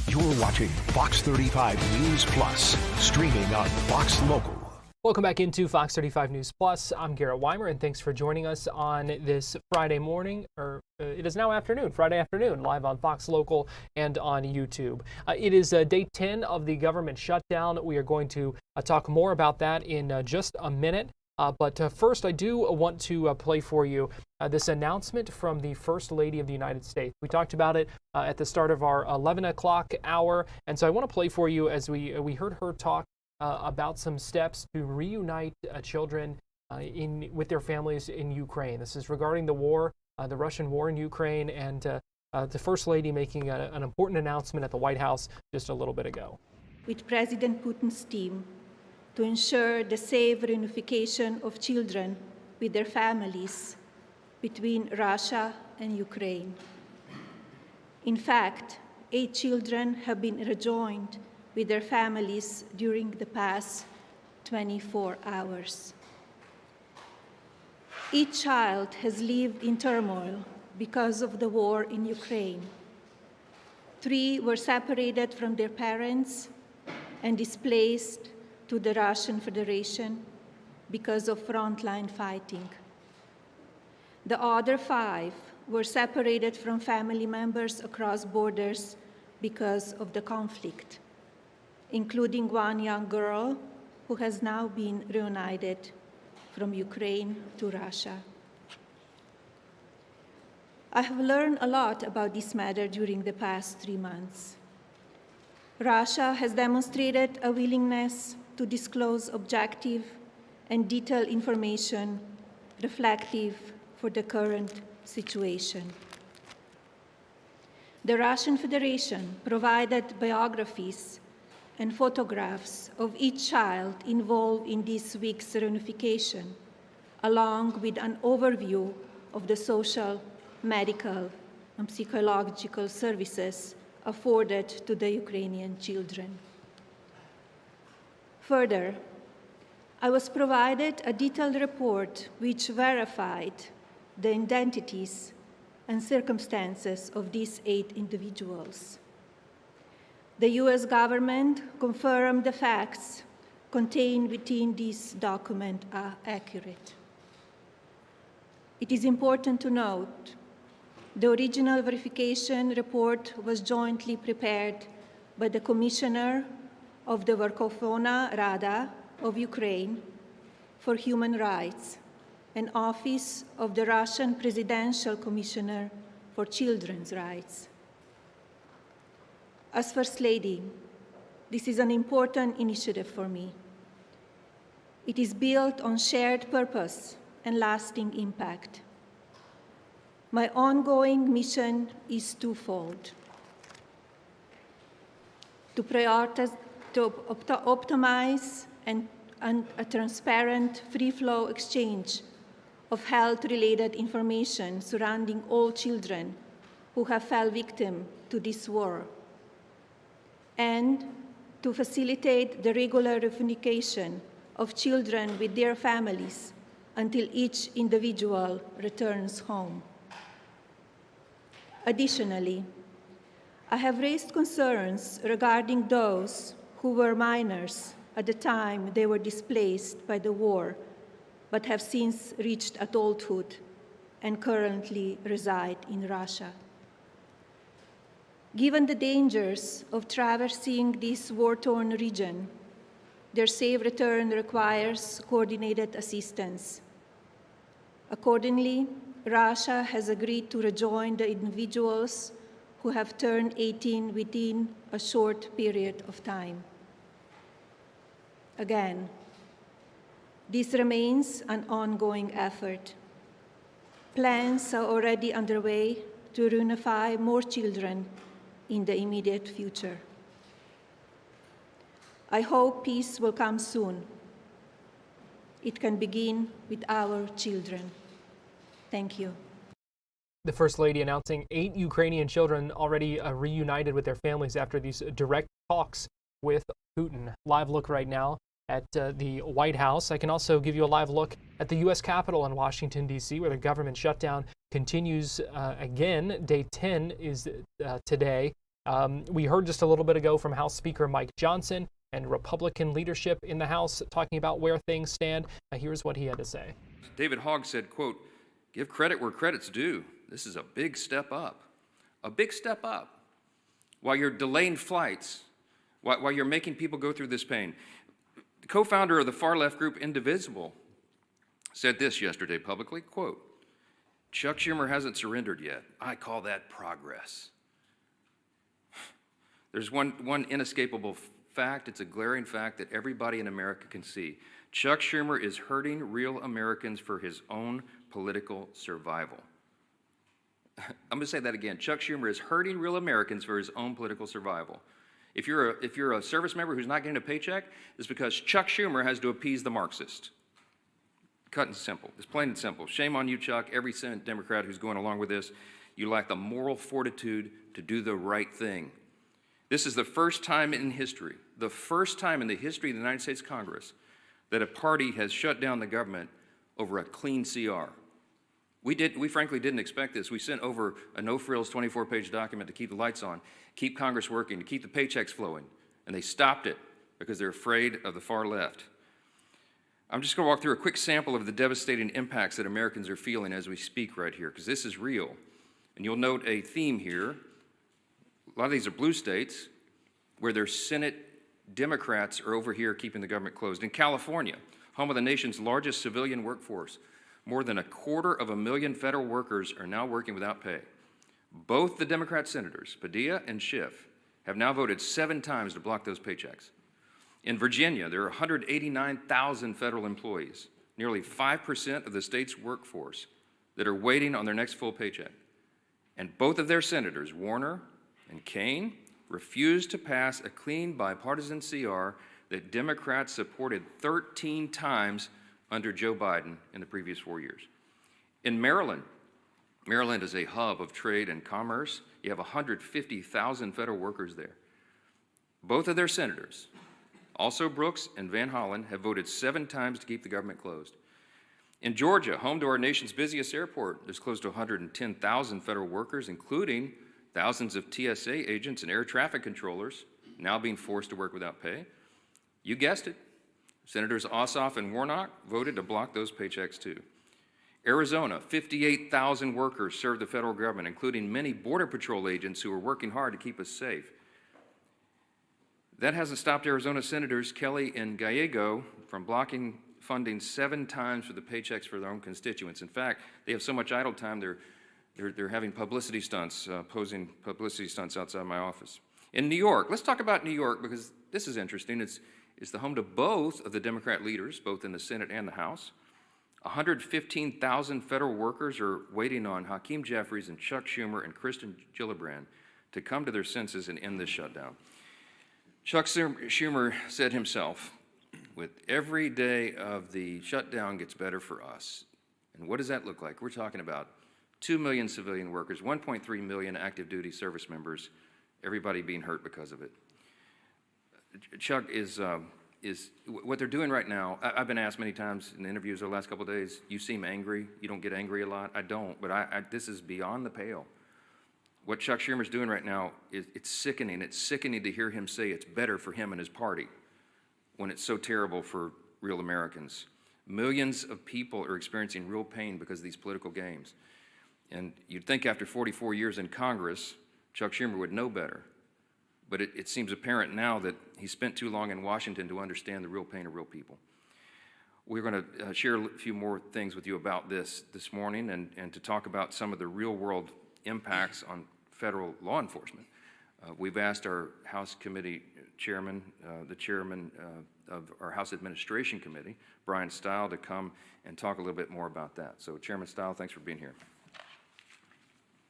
Speaker 1: You're watching Fox 35 News Plus, streaming on Fox Local.
Speaker 2: Welcome back into Fox 35 News Plus. I'm Garrett Weimer, and thanks for joining us on this Friday morning, or it is now afternoon, Friday afternoon, live on Fox Local and on YouTube. It is day 10 of the government shutdown. We are going to talk more about that in just a minute. But first, I do want to play for you this announcement from the First Lady of the United States. We talked about it at the start of our 11 o'clock hour, and so I want to play for you as we heard her talk about some steps to reunite children with their families in Ukraine. This is regarding the war, the Russian war in Ukraine, and the First Lady making an important announcement at the White House just a little bit ago.
Speaker 17: With President Putin's team to ensure the safe reunification of children with their families between Russia and Ukraine. In fact, 8 children have been rejoined with their families during the past 24 hours. Each child has lived in turmoil because of the war in Ukraine. 3 were separated from their parents and displaced to the Russian Federation because of frontline fighting. The other 5 were separated from family members across borders because of the conflict, including 1 young girl who has now been reunited from Ukraine to Russia. I have learned a lot about this matter during the past 3 months. Russia has demonstrated a willingness to disclose objective and detailed information reflective for the current situation. The Russian Federation provided biographies and photographs of each child involved in this week's reunification, along with an overview of the social, medical, and psychological services afforded to the Ukrainian children. Further, I was provided a detailed report which verified the identities and circumstances of these 8 individuals. The US government confirmed the facts contained within this document are accurate. It is important to note the original verification report was jointly prepared by the Commissioner of the Verkhovna Rada of Ukraine for Human Rights and Office of the Russian Presidential Commissioner for Children's Rights. As First Lady, this is an important initiative for me. It is built on shared purpose and lasting impact. My ongoing mission is twofold: to prioritize, to optimize a transparent, free-flow exchange of health-related information surrounding all children who have fell victim to this war, and to facilitate the regular reunification of children with their families until each individual returns home. Additionally, I have raised concerns regarding those who were minors at the time they were displaced by the war, but have since reached adulthood and currently reside in Russia. Given the dangers of traversing this war-torn region, their safe return requires coordinated assistance. Accordingly, Russia has agreed to rejoin the individuals who have turned 18 within a short period of time. Again, this remains an ongoing effort. Plans are already underway to reunify more children in the immediate future. I hope peace will come soon. It can begin with our children. Thank you.
Speaker 2: The First Lady announcing 8 Ukrainian children already reunited with their families after these direct talks with Putin. Live look right now at the White House. I can also give you a live look at the U.S. Capitol in Washington, D.C., where the government shutdown continues again. Day 10 is today. We heard just a little bit ago from House Speaker Mike Johnson and Republican leadership in the House talking about where things stand. Here's what he had to say.
Speaker 18: David Hogg said, quote, "Give credit where credit's due. This is a big step up. A big step up. While you're delaying flights, while you're making people go through this pain." The co-founder of the far-left group Indivisible said this yesterday publicly, quote, "Chuck Schumer hasn't surrendered yet. I call that progress." There's one inescapable fact. It's a glaring fact that everybody in America can see. Chuck Schumer is hurting real Americans for his own political survival. I'm going to say that again. Chuck Schumer is hurting real Americans for his own political survival. If you're a service member who's not getting a paycheck, it's because Chuck Schumer has to appease the Marxist. Cut and simple. It's plain and simple. Shame on you, Chuck. Every Senate Democrat who's going along with this, you lack the moral fortitude to do the right thing. This is the first time in history, the first time in the history of the United States Congress, that a party has shut down the government over a clean CR. We frankly didn't expect this. We sent over a no-frills 24-page document to keep the lights on, keep Congress working, to keep the paychecks flowing, and they stopped it because they're afraid of the far left. I'm just going to walk through a quick sample of the devastating impacts that Americans are feeling as we speak right here, because this is real. And you'll note a theme here. A lot of these are blue states where their Senate Democrats are over here keeping the government closed. In California, home of the nation's largest civilian workforce, more than 250,000 federal workers are now working without pay. Both the Democrat senators, Padilla and Schiff, have now voted 7 times to block those paychecks. In Virginia, there are 189,000 federal employees, nearly 5% of the state's workforce, that are waiting on their next full paycheck. And both of their senators, Warner and Kaine, refused to pass a clean bipartisan CR that Democrats supported 13 times under Joe Biden in the previous 4 years. In Maryland, Maryland is a hub of trade and commerce. You have 150,000 federal workers there. Both of their senators, also Brooks and Van Hollen, have voted 7 times to keep the government closed. In Georgia, home to our nation's busiest airport, there's close to 110,000 federal workers, including thousands of TSA agents and air traffic controllers now being forced to work without pay. You guessed it. Senators Ossoff and Warnock voted to block those paychecks too. Arizona, 58,000 workers serve the federal government, including many Border Patrol agents who are working hard to keep us safe. That hasn't stopped Arizona Senators Kelly and Gallego from blocking funding 7 times for the paychecks for their own constituents. In fact, they have so much idle time, they're having publicity stunts, posing publicity stunts outside my office. In New York, let's talk about New York because this is interesting. It's the home to both of the Democrat leaders, both in the Senate and the House. 115,000 federal workers are waiting on Hakeem Jeffries and Chuck Schumer and Kristen Gillibrand to come to their senses and end this shutdown. Chuck Schumer said himself, "With every day of the shutdown gets better for us." And what does that look like? We're talking about 2 million civilian workers, 1.3 million active duty service members, everybody being hurt because of it. Chuck is what they're doing right now. I've been asked many times in interviews over the last couple of days, you seem angry. You don't get angry a lot. I don't, but this is beyond the pale. What Chuck Schumer's doing right now, it's sickening. It's sickening to hear him say it's better for him and his party when it's so terrible for real Americans. Millions of people are experiencing real pain because of these political games. And you'd think after 44 years in Congress, Chuck Schumer would know better. But it seems apparent now that he spent too long in Washington to understand the real pain of real people. We're going to share a few more things with you about this morning and to talk about some of the real-world impacts on federal law enforcement. We've asked our House Committee Chairman, the Chairman of our House Administration Committee, Brian Stile, to come and talk a little bit more about that. So, Chairman Stile, thanks for being here.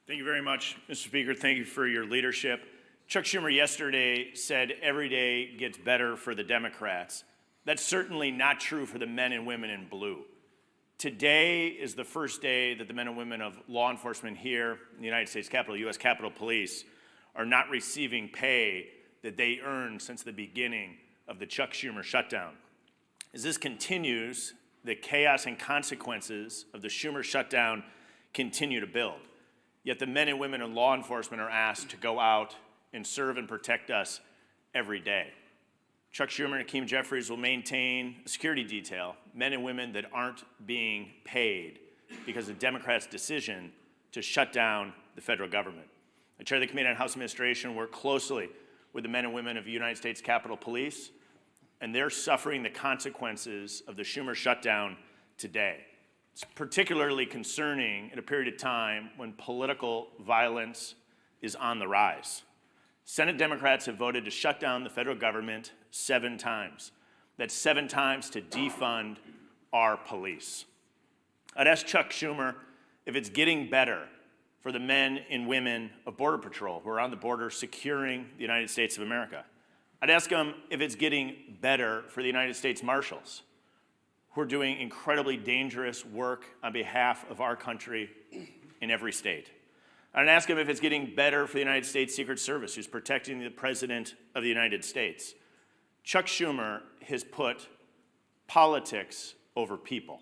Speaker 19: Thank you very much, Mr. Speaker. Thank you for your leadership. Chuck Schumer yesterday said every day gets better for the Democrats. That's certainly not true for the men and women in blue. Today is the first day that the men and women of law enforcement here in the United States Capitol, U.S. Capitol Police, are not receiving pay that they earned since the beginning of the Chuck Schumer shutdown. As this continues, the chaos and consequences of the Schumer shutdown continue to build. Yet the men and women in law enforcement are asked to go out and serve and protect us every day. Chuck Schumer and Hakeem Jeffries will maintain a security detail, men and women that aren't being paid because of Democrats' decision to shut down the federal government. I chair the Committee on House Administration, work closely with the men and women of the United States Capitol Police, and they're suffering the consequences of the Schumer shutdown today. It's particularly concerning at a period of time when political violence is on the rise. Senate Democrats have voted to shut down the federal government 7 times. That's 7 times to defund our police. I'd ask Chuck Schumer if it's getting better for the men and women of Border Patrol who are on the border securing the United States of America. I'd ask him if it's getting better for the United States Marshals who are doing incredibly dangerous work on behalf of our country in every state. I'd ask him if it's getting better for the United States Secret Service, who's protecting the President of the United States. Chuck Schumer has put politics over people.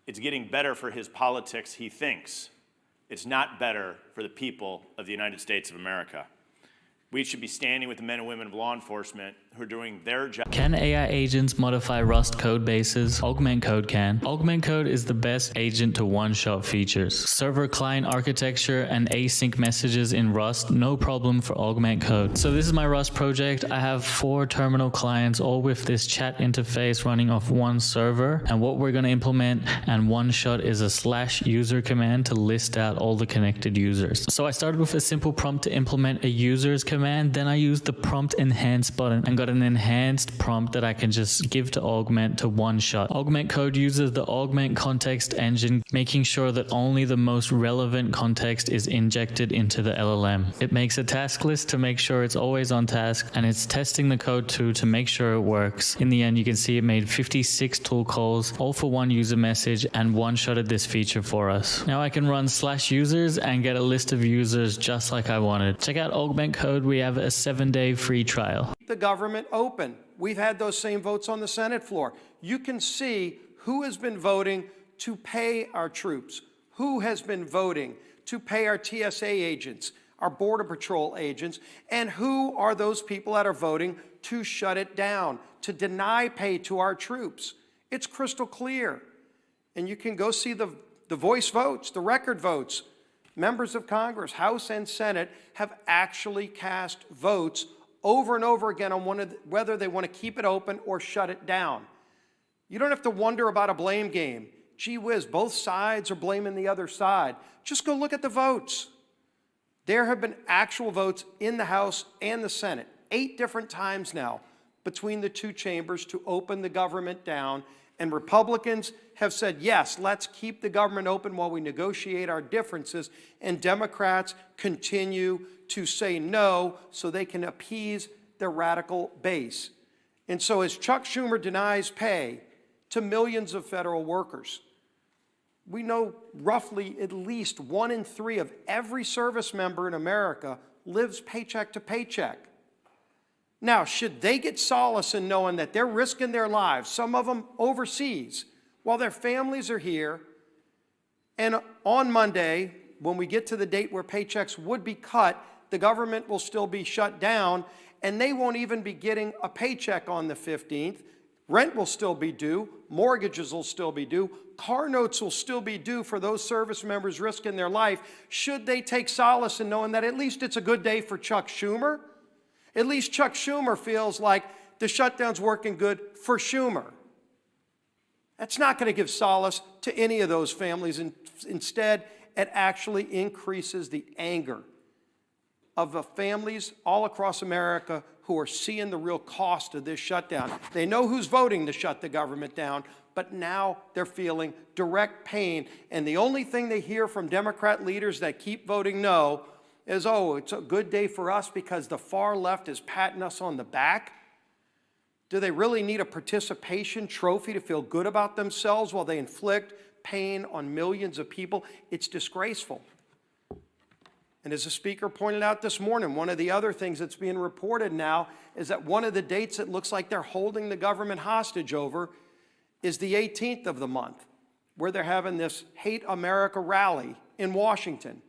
Speaker 19: It's getting better for his politics, he thinks. It's not better for the people of the United States of America. We should be standing with the men and women of law enforcement who are doing their job.
Speaker 20: Can AI agents modify Rust code bases? Augment Code can. Augment Code is the best agent to one-shot features. Server-client architecture and async messages in Rust, no problem for Augment Code. So this is my Rust project. I have 4 terminal clients, all with this chat interface running off one server. And what we're going to implement and one-shot is a /user command to list out all the connected users. So I started with a simple prompt to implement a users command. Then I used the prompt enhance button and got an enhanced prompt that I can just give to Augment to one-shot. Augment Code uses the Augment context engine, making sure that only the most relevant context is injected into the LLM. It makes a task list to make sure it's always on task, and it's testing the code too to make sure it works. In the end, you can see it made 56 tool calls, all for one user message, and one-shotted this feature for us. Now I can run /users and get a list of users just like I wanted. Check out Augment Code. We have a 7-day free trial.
Speaker 21: The government open. We've had those same votes on the Senate floor. You can see who has been voting to pay our troops, who has been voting to pay our TSA agents, our Border Patrol agents, and who are those people that are voting to shut it down, to deny pay to our troops. It's crystal clear. And you can go see the voice votes, the record votes. Members of Congress, House and Senate, have actually cast votes over and over again on whether they want to keep it open or shut it down. You don't have to wonder about a blame game. Gee whiz, both sides are blaming the other side. Just go look at the votes. There have been actual votes in the House and the Senate, 8 different times now between the 2 chambers to open the government down. And Republicans have said, yes, let's keep the government open while we negotiate our differences. And Democrats continue to say no so they can appease their radical base. And so as Chuck Schumer denies pay to millions of federal workers, we know roughly at least 1 in 3 of every service member in America lives paycheck to paycheck. Now, should they get solace in knowing that they're risking their lives, some of them overseas, while their families are here, and on Monday, when we get to the date where paychecks would be cut, the government will still be shut down, and they won't even be getting a paycheck on the 15th. Rent will still be due, mortgages will still be due, car notes will still be due for those service members risking their life. Should they take solace in knowing that at least it's a good day for Chuck Schumer? At least Chuck Schumer feels like the shutdown's working good for Schumer. That's not going to give solace to any of those families. Instead, it actually increases the anger of the families all across America who are seeing the real cost of this shutdown. They know who's voting to shut the government down, but now they're feeling direct pain. And the only thing they hear from Democrat leaders that keep voting no is, oh, it's a good day for us because the far left is patting us on the back. Do they really need a participation trophy to feel good about themselves while they inflict pain on millions of people? It's disgraceful. And as the speaker pointed out this morning, one of the other things that's being reported now is that one of the dates it looks like they're holding the government hostage over is the 18th of the month, where they're having this Hate America rally in Washington.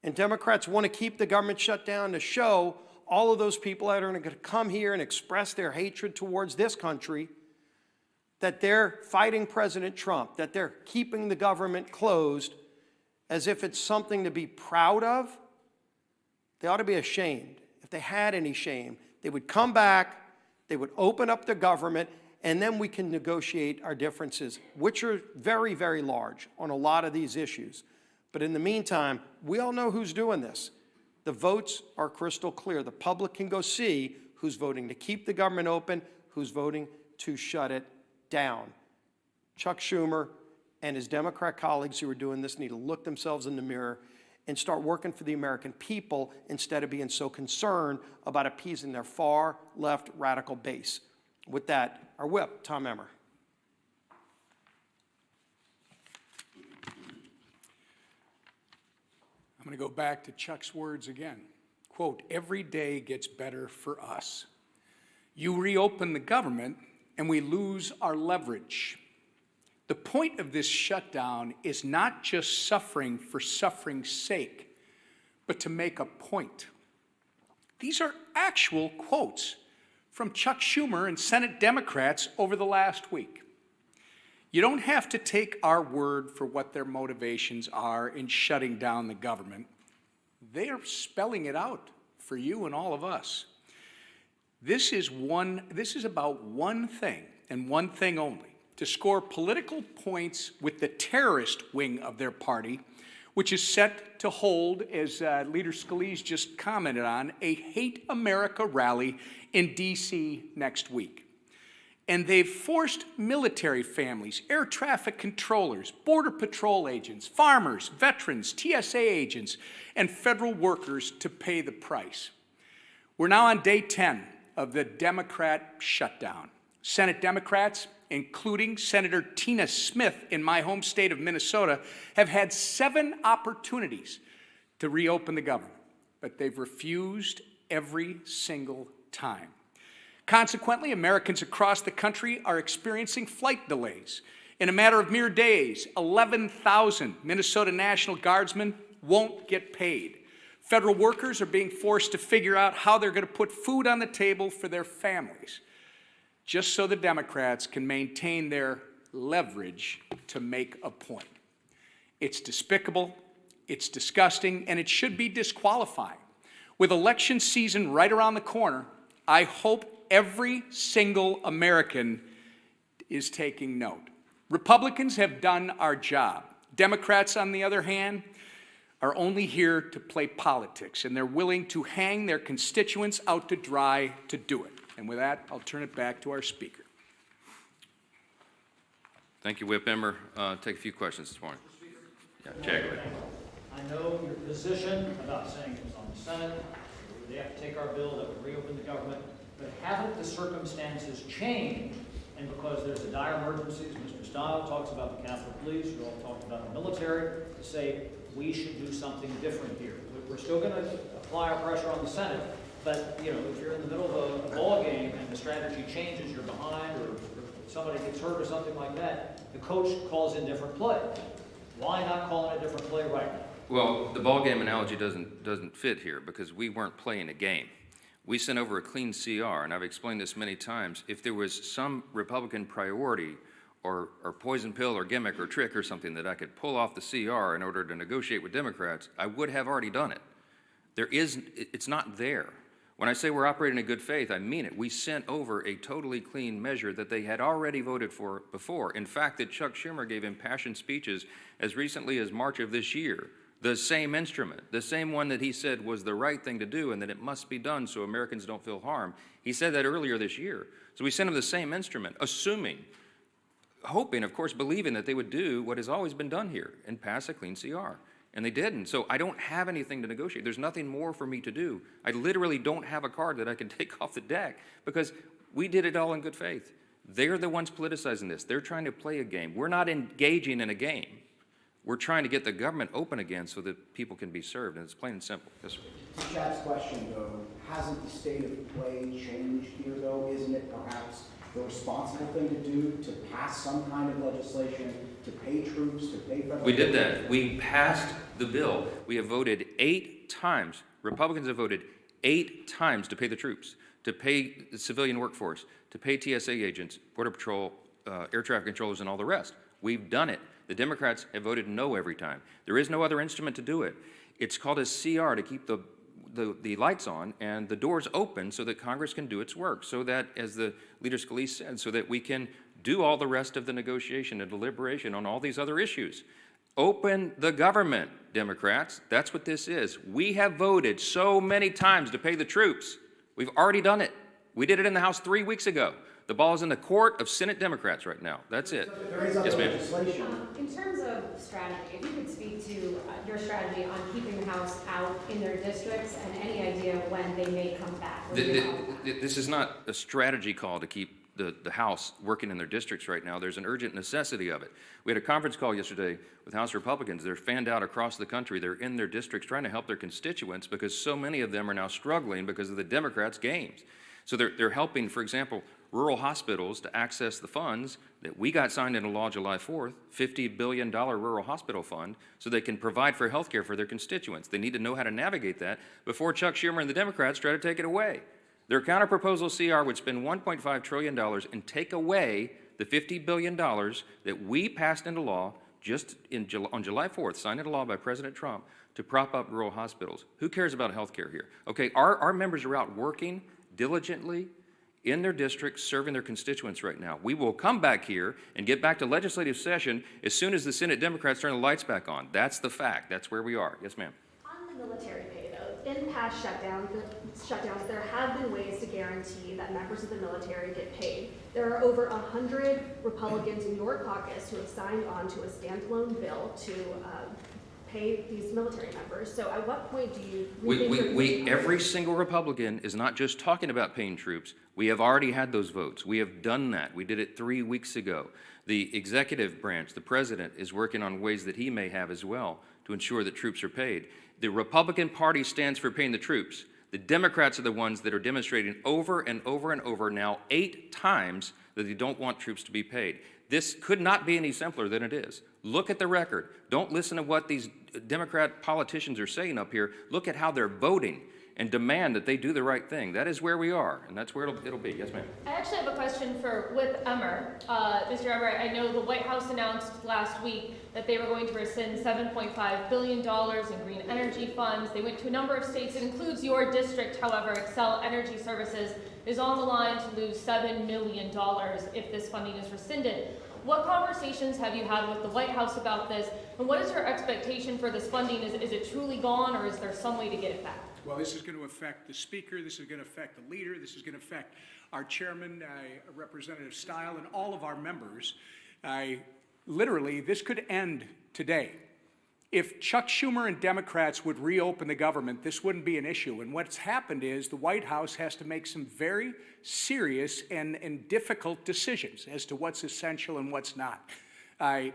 Speaker 21: And Democrats want to keep the government shut down to show all of those people that are going to come here and express their hatred towards this country that they're fighting President Trump, that they're keeping the government closed as if it's something to be proud of. They ought to be ashamed. If they had any shame, they would come back, they would open up the government, and then we can negotiate our differences, which are very, very large on a lot of these issues. But in the meantime, we all know who's doing this. The votes are crystal clear. The public can go see who's voting to keep the government open, who's voting to shut it down. Chuck Schumer and his Democrat colleagues who are doing this need to look themselves in the mirror and start working for the American people instead of being so concerned about appeasing their far-left radical base. With that, our whip, Tom Emmer.
Speaker 3: I'm going to go back to Chuck's words again. Quote, "Every day gets better for us. You reopen the government and we lose our leverage. The point of this shutdown is not just suffering for suffering's sake, but to make a point." These are actual quotes from Chuck Schumer and Senate Democrats over the last week. You don't have to take our word for what their motivations are in shutting down the government. They are spelling it out for you and all of us. This is about one thing and one thing only: to score political points with the terrorist wing of their party, which is set to hold, as Leader Scalise just commented on, a Hate America rally in D.C. next week. And they've forced military families, air traffic controllers, border patrol agents, farmers, veterans, TSA agents, and federal workers to pay the price. We're now on day 10 of the Democrat shutdown. Senate Democrats, including Senator Tina Smith in my home state of Minnesota, have had 7 opportunities to reopen the government, but they've refused every single time. Consequently, Americans across the country are experiencing flight delays. In a matter of mere days, 11,000 Minnesota National Guardsmen won't get paid. Federal workers are being forced to figure out how they're going to put food on the table for their families, just so the Democrats can maintain their leverage to make a point. It's despicable, it's disgusting, and it should be disqualifying. With election season right around the corner, I hope every single American is taking note. Republicans have done our job. Democrats, on the other hand, are only here to play politics, and they're willing to hang their constituents out to dry to do it. And with that, I'll turn it back to our speaker.
Speaker 18: Thank you, Whip Emmer. Take a few questions this morning. Yeah, Jack.
Speaker 22: I know your position about saying it was on the Senate. They have to take our bill that would reopen the government. But haven't the circumstances changed? And because there's a dire emergency, as Mr. Stile talks about the Capitol Police, you all talked about the military, to say we should do something different here. We're still going to apply our pressure on the Senate, but you know, if you're in the middle of a ball game and the strategy changes, you're behind, or somebody gets hurt or something like that, the coach calls in different play. Why not call in a different play right now?
Speaker 18: Well, the ball game analogy doesn't fit here because we weren't playing a game. We sent over a clean CR, and I've explained this many times. If there was some Republican priority or poison pill or gimmick or trick or something that I could pull off the CR in order to negotiate with Democrats, I would have already done it. It's not there. When I say we're operating in good faith, I mean it. We sent over a totally clean measure that they had already voted for before. In fact, that Chuck Schumer gave impassioned speeches as recently as March of this year. The same instrument, the same one that he said was the right thing to do and that it must be done so Americans don't feel harm. He said that earlier this year. So we sent him the same instrument, hoping, of course, believing that they would do what has always been done here and pass a clean CR. And they didn't. So I don't have anything to negotiate. There's nothing more for me to do. I literally don't have a card that I can take off the deck because we did it all in good faith. They're the ones politicizing this. They're trying to play a game. We're not engaging in a game. We're trying to get the government open again so that people can be served, and it's plain and simple. Yes, sir.
Speaker 23: To Chad's question, though, hasn't the state of play changed here, though? Isn't it perhaps the responsible thing to do to pass some kind of legislation, to pay troops, to pay federal...
Speaker 18: We did that. We passed the bill. We have voted 8 times. Republicans have voted 8 times to pay the troops, to pay the civilian workforce, to pay TSA agents, Border Patrol, air traffic controllers, and all the rest. We've done it. The Democrats have voted no every time. There is no other instrument to do it. It's called a CR to keep the the lights on and the doors open so that Congress can do its work, so that, as the Leader Scalise said, so that we can do all the rest of the negotiation and deliberation on all these other issues. Open the government, Democrats. That's what this is. We have voted so many times to pay the troops. We've already done it. We did it in the House 3 weeks ago. The ball is in the court of Senate Democrats right now. That's it. Yes, ma'am.
Speaker 4: In terms of strategy, if you could speak to your strategy on keeping the House out in their districts and any idea of when they may come back.
Speaker 18: This is not a strategy call to keep the House working in their districts right now. There's an urgent necessity of it. We had a conference call yesterday with House Republicans. They're fanned out across the country. They're in their districts trying to help their constituents because so many of them are now struggling because of the Democrats' games. So they're helping, for example, rural hospitals to access the funds that we got signed into law July 4th, $50 billion rural hospital fund, so they can provide for health care for their constituents. They need to know how to navigate that before Chuck Schumer and the Democrats try to take it away. Their counterproposal CR would spend $1.5 trillion and take away the $50 billion that we passed into law just on July 4th, signed into law by President Trump, to prop up rural hospitals. Who cares about health care here? Okay, our members are out working diligently in their districts, serving their constituents right now. We will come back here and get back to legislative session as soon as the Senate Democrats turn the lights back on. That's the fact. That's where we are. Yes, ma'am.
Speaker 4: On the military pay, though, in past shutdowns, there have been ways to guarantee that members of the military get paid. There are over 100 Republicans in your caucus who have signed on to a standalone bill to pay these military members. So at what point do you...
Speaker 18: Every single Republican is not just talking about paying troops. We have already had those votes. We have done that. We did it 3 weeks ago. The executive branch, the president, is working on ways that he may have as well to ensure that troops are paid. The Republican Party stands for paying the troops. The Democrats are the ones that are demonstrating over and over and over now 8 times that they don't want troops to be paid. This could not be any simpler than it is. Look at the record. Don't listen to what these Democrat politicians are saying up here. Look at how they're voting and demand that they do the right thing. That is where we are, and that's where it'll be. Yes, ma'am.
Speaker 11: I actually have a question with Emmer. Mr. Emmer, I know the White House announced last week that they were going to rescind $7.5 billion in green energy funds. They went to a number of states. It includes your district, however. Excel Energy Services is on the line to lose $7 million if this funding is rescinded. What conversations have you had with the White House about this, and what is your expectation for this funding? Is it truly gone, or is there some way to get it back?
Speaker 3: Well, this is going to affect the Speaker, this is going to affect the Leader, this is going to affect our Chairman, Representative Stile, and all of our members. Literally, this could end today. If Chuck Schumer and Democrats would reopen the government, this wouldn't be an issue. And what's happened is the White House has to make some very serious and difficult decisions as to what's essential and what's not.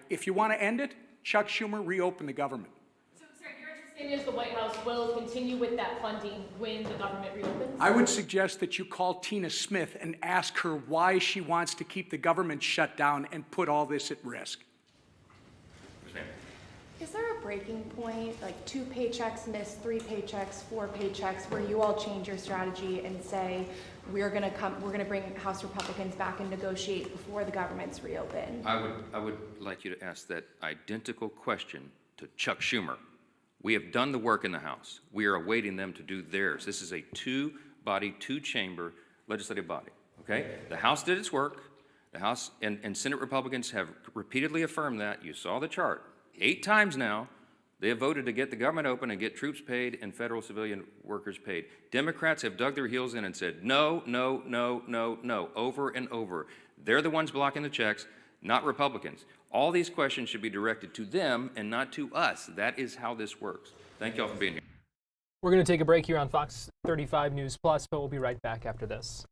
Speaker 3: If you want to end it, Chuck Schumer, reopen the government.
Speaker 11: So, sir, your understanding is the White House will continue with that funding when the government reopens?
Speaker 3: I would suggest that you call Tina Smith and ask her why she wants to keep the government shut down and put all this at risk.
Speaker 4: Is there a breaking point, like 2 paychecks missed, 3 paychecks, 4 paychecks, where you all change your strategy and say we're going to bring House Republicans back and negotiate before the government's reopened?
Speaker 18: I would like you to ask that identical question to Chuck Schumer. We have done the work in the House. We are awaiting them to do theirs. This is a 2-body, 2-chamber legislative body. Okay? The House did its work. The House and Senate Republicans have repeatedly affirmed that. You saw the chart. 8 times now, they have voted to get the government open and get troops paid and federal civilian workers paid. Democrats have dug their heels in and said, no, no, no, no, no, over and over. They're the ones blocking the checks, not Republicans. All these questions should be directed to them and not to us. That is how this works. Thank you all for being here.
Speaker 2: We're going to take a break here on Fox 35 News Plus, but we'll be right back after this.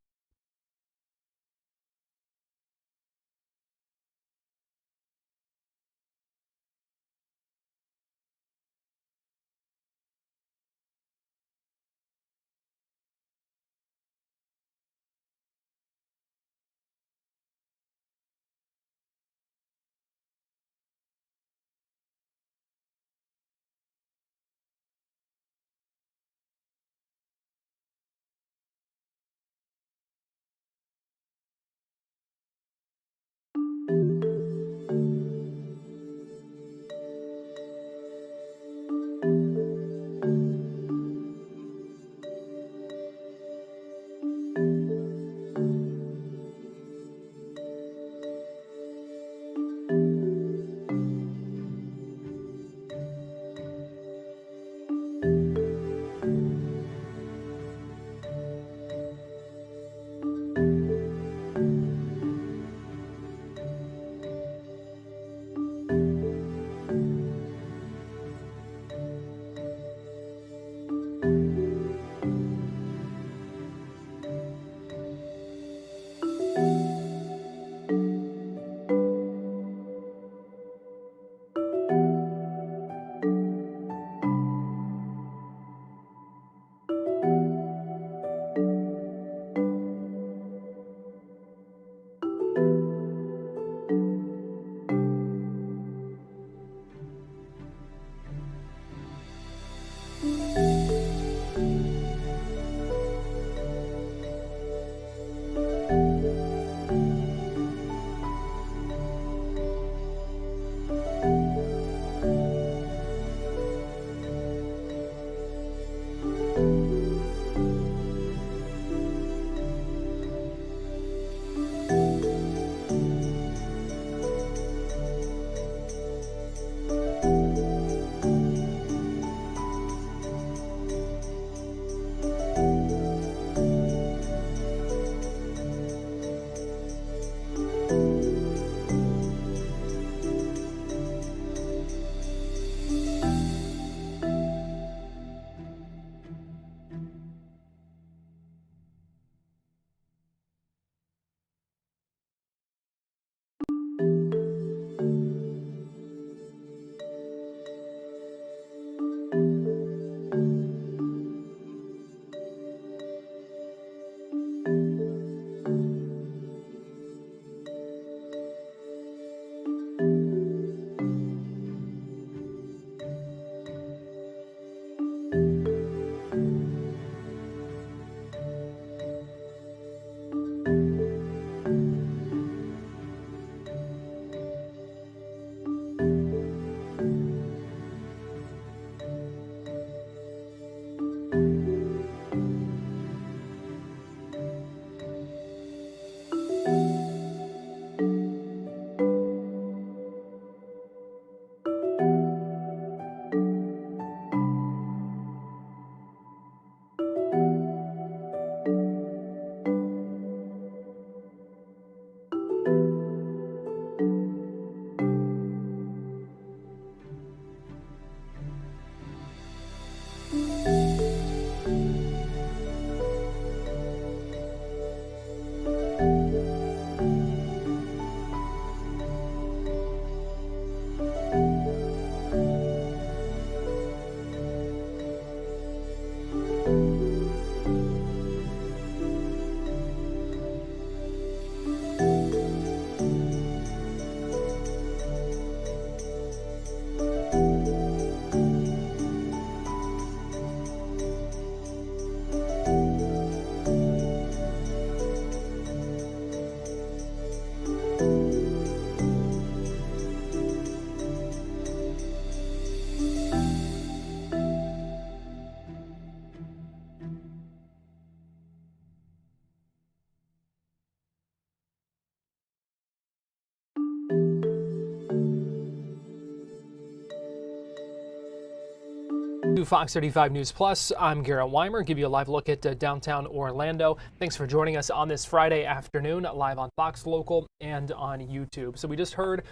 Speaker 2: to Fox 35 News Plus. I'm Garrett Weimer. Give you a live look at downtown Orlando. Thanks for joining us on this Friday afternoon, live on Fox Local and on YouTube. So we just heard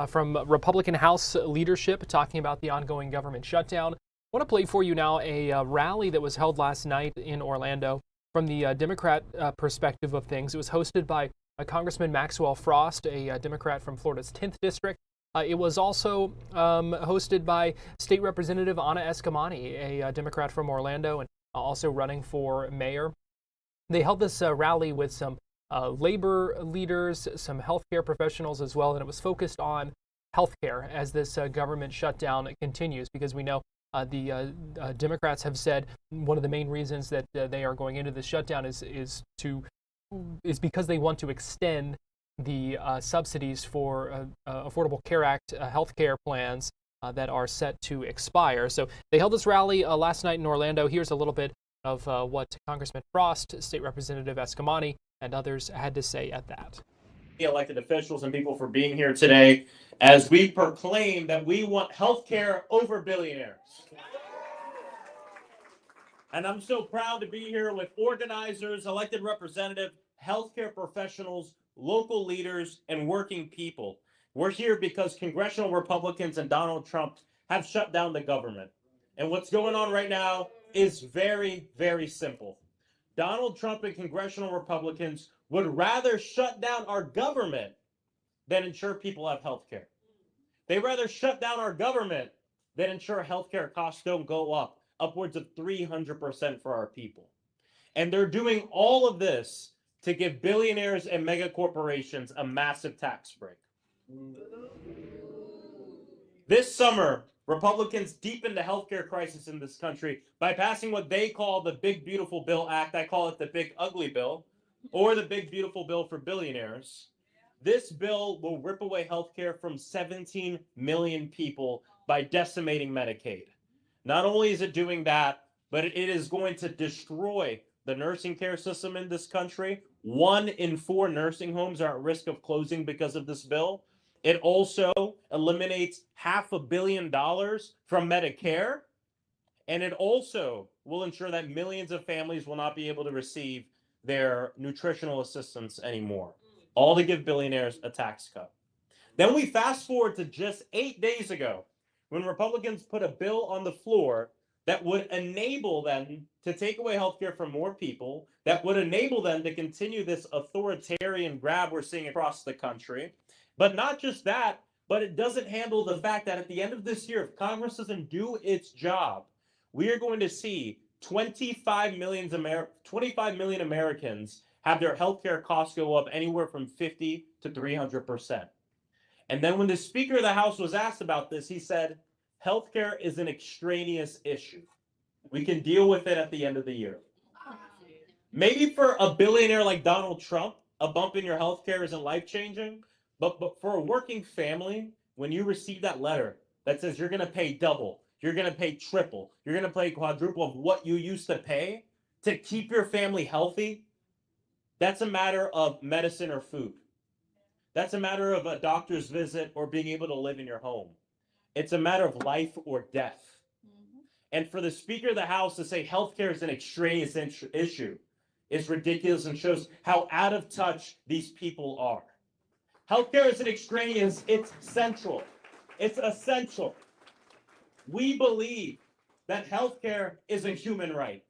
Speaker 2: from Republican House leadership talking about the ongoing government shutdown. I want to play for you now a rally that was held last night in Orlando from the Democrat perspective of things. It was hosted by Congressman Maxwell Frost, a Democrat from Florida's 10th District. It was also hosted by State Representative Anna Escamani, a Democrat from Orlando and also running for mayor. They held this rally with some labor leaders, some healthcare professionals as well, and it was focused on healthcare as this government shutdown continues, because we know the Democrats have said one of the main reasons that they are going into this shutdown is because they want to extend the subsidies for Affordable Care Act health care plans that are set to expire. So they held this rally last night in Orlando. Here's a little bit of what Congressman Frost, State Representative Escamani, and others had to say at that.
Speaker 5: Elected officials and people for being here today as we proclaim that we want health care over billionaires. And I'm so proud to be here with organizers, elected representatives, healthcare professionals, local leaders, and working people. We're here because congressional Republicans and Donald Trump have shut down the government. And what's going on right now is very, very simple. Donald Trump and congressional Republicans would rather shut down our government than ensure people have health care. They'd rather shut down our government than ensure healthcare costs don't go up upwards of 300% for our people. And they're doing all of this to give billionaires and mega corporations a massive tax break. This summer, Republicans deepened the healthcare crisis in this country by passing what they call the Big Beautiful Bill Act. I call it the Big Ugly Bill, or the Big Beautiful Bill for billionaires. This bill will rip away healthcare from 17 million people by decimating Medicaid. Not only is it doing that, but it is going to destroy the nursing care system in this country. 1 in 4 nursing homes are at risk of closing because of this bill. It also eliminates $500 million from Medicare. And it also will ensure that millions of families will not be able to receive their nutritional assistance anymore. All to give billionaires a tax cut. Then we fast forward to just 8 days ago, when Republicans put a bill on the floor that would enable them to take away healthcare from more people, that would enable them to continue this authoritarian grab we're seeing across the country. But not just that, but it doesn't handle the fact that at the end of this year, if Congress doesn't do its job, we are going to see 25 million Americans have their healthcare costs go up anywhere from 50 to 300%. And then when the Speaker of the House was asked about this, he said, healthcare is an extraneous issue. We can deal with it at the end of the year. Maybe for a billionaire like Donald Trump, a bump in your healthcare isn't life-changing, but for a working family, when you receive that letter that says you're going to pay double, you're going to pay triple, you're going to pay quadruple of what you used to pay to keep your family healthy, that's a matter of medicine or food. That's a matter of a doctor's visit or being able to live in your home. It's a matter of life or death. And for the Speaker of the House to say healthcare is an extraneous issue is ridiculous and shows how out of touch these people are. Healthcare is an extraneous, it's central. It's essential. We believe that healthcare is a human right.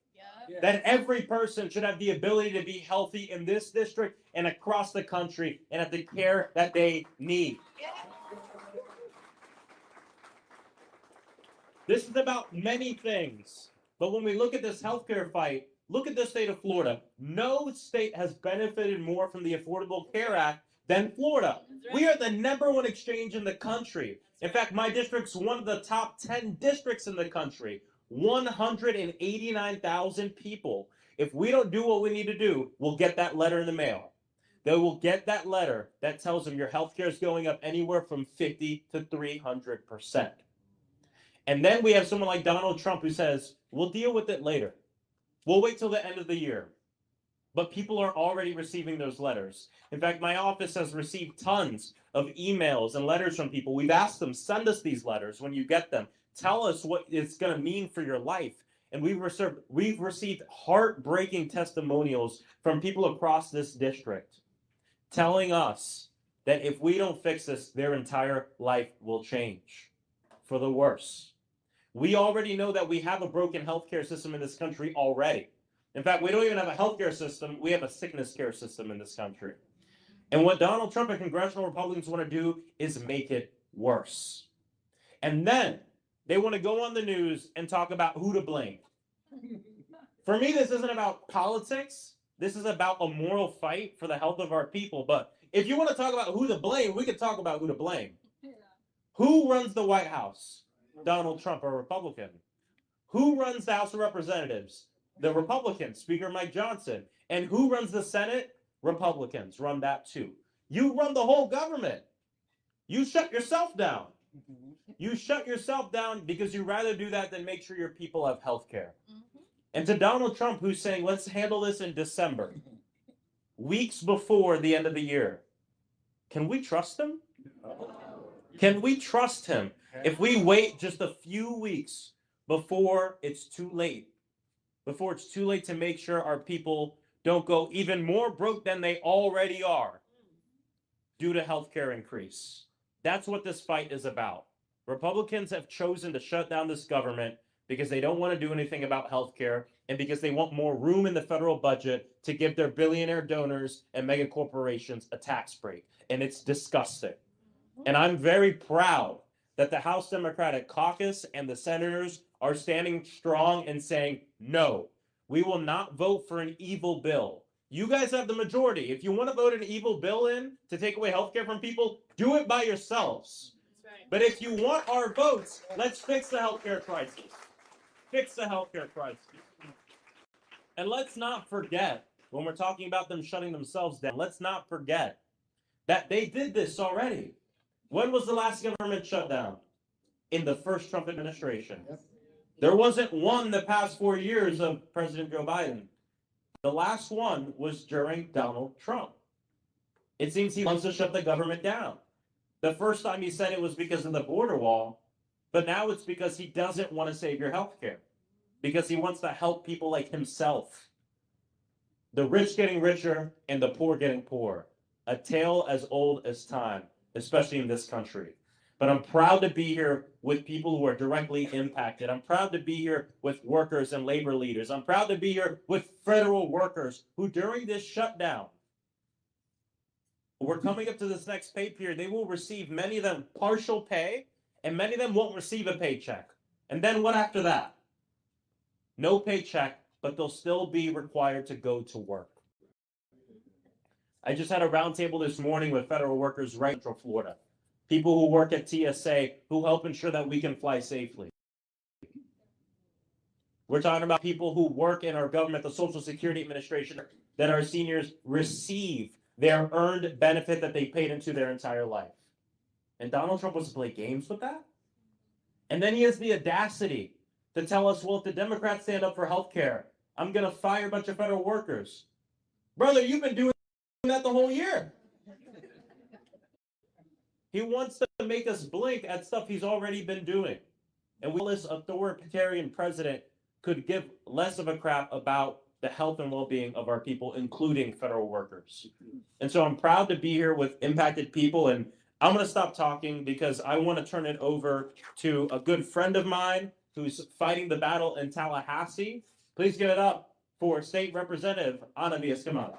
Speaker 5: That every person should have the ability to be healthy in this district and across the country and have the care that they need. This is about many things, but when we look at this healthcare fight, look at the state of Florida. No state has benefited more from the Affordable Care Act than Florida. We are the #1 exchange in the country. In fact, my district's one of the top 10 districts in the country. 189,000 people. If we don't do what we need to do, we'll get that letter in the mail. They will get that letter that tells them your health care is going up anywhere from 50 to 300%. And then we have someone like Donald Trump who says, we'll deal with it later. We'll wait till the end of the year. but people are already receiving those letters. In fact, my office has received tons of emails and letters from people. We've asked them, send us these letters when you get them. Tell us what it's going to mean for your life. And we've received heartbreaking testimonials from people across this district telling us that if we don't fix this, their entire life will change for the worse. We already know that we have a broken healthcare system in this country already. In fact, we don't even have a healthcare system. We have a sickness care system in this country. And what Donald Trump and congressional Republicans want to do is make it worse. And then they want to go on the news and talk about who to blame. For me, this isn't about politics. This is about a moral fight for the health of our people. But if you want to talk about who to blame, we can talk about who to blame. Who runs the White House? Donald Trump, a Republican. Who runs the House of Representatives? The Republican, Speaker Mike Johnson. And who runs the Senate? Republicans run that too. You run the whole government. You shut yourself down. You shut yourself down because you'd rather do that than make sure your people have health care. And to Donald Trump, who's saying, let's handle this in December, weeks before the end of the year, can we trust him? Can we trust him if we wait just a few weeks before it's too late? Before it's too late to make sure our people don't go even more broke than they already are due to healthcare increase. That's what this fight is about. Republicans have chosen to shut down this government because they don't want to do anything about healthcare and because they want more room in the federal budget to give their billionaire donors and mega corporations a tax break. And it's disgusting. And I'm very proud that the House Democratic Caucus and the senators are standing strong and saying, no, we will not vote for an evil bill. You guys have the majority. If you want to vote an evil bill in to take away healthcare from people, do it by yourselves. But if you want our votes, let's fix the healthcare crisis. Fix the healthcare crisis. And let's not forget, when we're talking about them shutting themselves down, let's not forget that they did this already. When was the last government shutdown? In the first Trump administration. There wasn't one the past 4 years of President Joe Biden. The last one was during Donald Trump. It seems he wants to shut the government down. The first time he said it was because of the border wall, but now it's because he doesn't want to save your health care, because he wants to help people like himself. The rich getting richer and the poor getting poorer. A tale as old as time, especially in this country. But I'm proud to be here with people who are directly impacted. I'm proud to be here with workers and labor leaders. I'm proud to be here with federal workers who during this shutdown, we're coming up to this next pay period, they will receive, many of them, partial pay, and many of them won't receive a paycheck. And then what after that? No paycheck, but they'll still be required to go to work. I just had a roundtable this morning with federal workers right in Central Florida. People who work at TSA who help ensure that we can fly safely. We're talking about people who work in our government, the Social Security Administration, that our seniors receive their earned benefit that they paid into their entire life. And Donald Trump wants to play games with that? And then he has the audacity to tell us, well, if the Democrats stand up for health care, I'm going to fire a bunch of federal workers. Brother, you've been doing that the whole year. He wants to make us blink at stuff he's already been doing. And this authoritarian president could give less of a crap about the health and well-being of our people, including federal workers. And so I'm proud to be here with impacted people, and I'm going to stop talking because I want to turn it over to a good friend of mine who's fighting the battle in Tallahassee. Please give it up for State Representative Ana Villasquimada.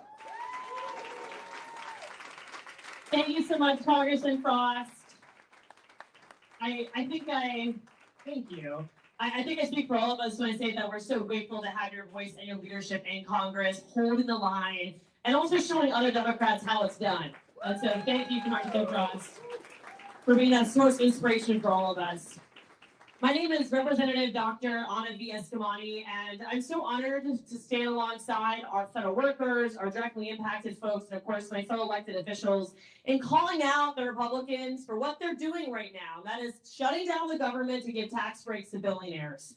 Speaker 6: Thank you so much, Congressman Frost. Thank you. I think I speak for all of us when I say that we're so grateful to have your voice and your leadership in Congress, holding the line, and also showing other Democrats how it's done. And so thank you, Congressman Frost, for being that source of inspiration for all of us. My name is Representative Dr. Ana Villasquimada, and I'm so honored to stand alongside our federal workers, our directly impacted folks, and of course my fellow elected officials in calling out the Republicans for what they're doing right now. That is shutting down the government to give tax breaks to billionaires.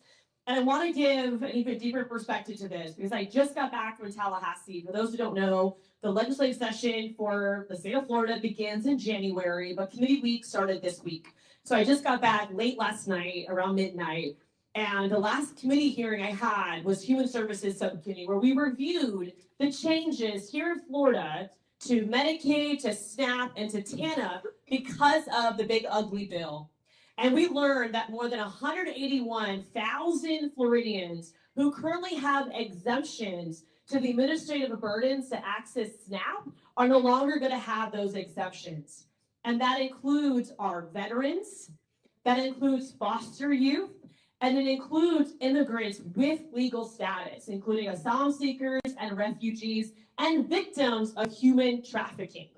Speaker 6: And I want to give an even deeper perspective to this because I just got back from Tallahassee. For those who don't know, the legislative session for the state of Florida begins in January, but committee week started this week. So I just got back late last night, around midnight, and the last committee hearing I had was Human Services Subcommittee, where we reviewed the changes here in Florida to Medicaid, to SNAP, and to TANF because of the big ugly bill. And we learned that more than 181,000 Floridians who currently have exemptions to the administrative burdens to access SNAP are no longer going to have those exemptions. And that includes our veterans, that includes foster youth, and it includes immigrants with legal status, including asylum seekers and refugees and victims of human trafficking.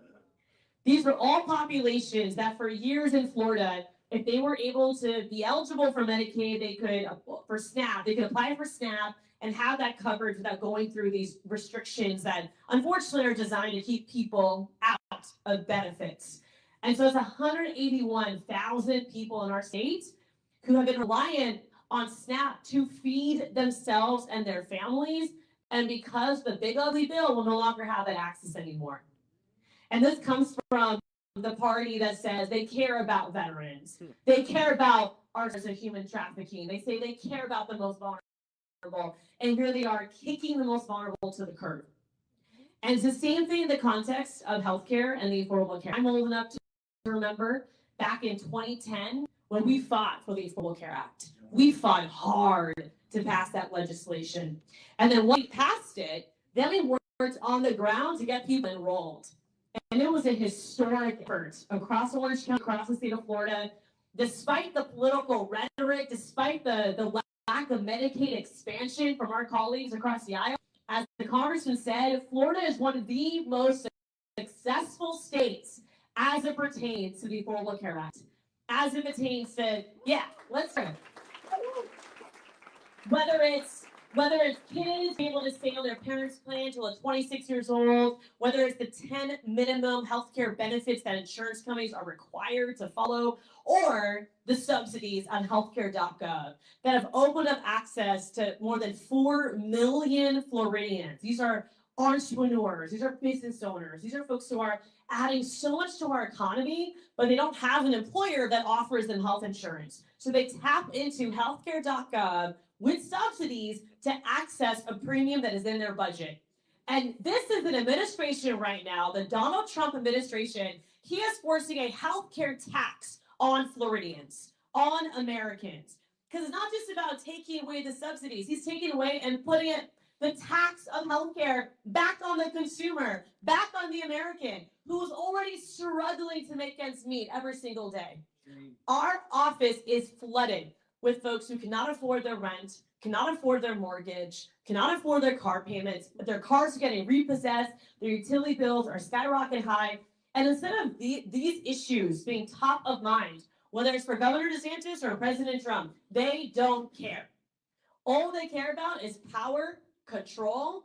Speaker 6: These are all populations that for years in Florida, if they were able to be eligible for Medicaid, they could, for SNAP, they could apply for SNAP and have that coverage without going through these restrictions that unfortunately are designed to keep people out of benefits. And so it's 181,000 people in our state who have been reliant on SNAP to feed themselves and their families. And because the big ugly bill will no longer have that access anymore. And this comes from the party that says they care about veterans. They care about our of human trafficking. They say they care about the most vulnerable, and here they are kicking the most vulnerable to the curb. And it's the same thing in the context of healthcare and the Affordable Care. I'm old enough to remember back in 2010 when we fought for the Affordable Care Act. We fought hard to pass that legislation. And then once we passed it, then we worked on the ground to get people enrolled. And it was a historic effort across Orange County, across the state of Florida, despite the political rhetoric, despite the lack of Medicaid expansion from our colleagues across the aisle. As the congressman said, Florida is one of the most successful states as it pertains to the Affordable Care Act. As it pertains to, yeah, let's go. Whether it's kids being able to stay on their parents' plan until they're 26 years old, whether it's the 10 minimum healthcare benefits that insurance companies are required to follow, or the subsidies on healthcare.gov that have opened up access to more than 4 million Floridians. These are entrepreneurs, these are business owners, these are folks who are adding so much to our economy, but they don't have an employer that offers them health insurance. So they tap into healthcare.gov with subsidies to access a premium that is in their budget. And this is an administration right now, the Donald Trump administration, he is forcing a healthcare tax on Floridians, on Americans. Because it's not just about taking away the subsidies, he's taking away and putting the tax of healthcare back on the consumer, back on the American, who is already struggling to make ends meet every single day. Our office is flooded with folks who cannot afford their rent, cannot afford their mortgage, cannot afford their car payments, their cars are getting repossessed, their utility bills are skyrocketing high. And instead of these issues being top of mind, whether it's for Governor DeSantis or President Trump, they don't care. All they care about is power, control,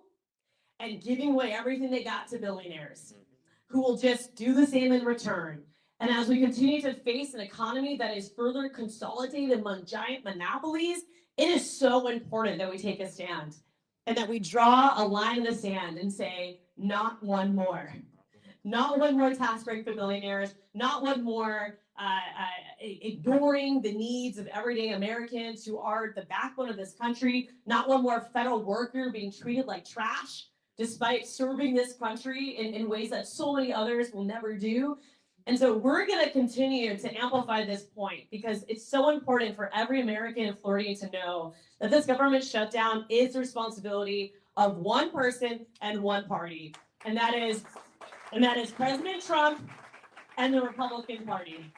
Speaker 6: and giving away everything they got to billionaires who will just do the same in return. And as we continue to face an economy that is further consolidated among giant monopolies, it is so important that we take a stand and that we draw a line in the sand and say, not one more. Not one more tax break for billionaires, not one more ignoring the needs of everyday Americans who are the backbone of this country, not one more federal worker being treated like trash, despite serving this country in ways that so many others will never do. And so we're going to continue to amplify this point because it's so important for every American and Floridian to know that this government shutdown is the responsibility of one person and one party. And that is President Trump and the Republican Party.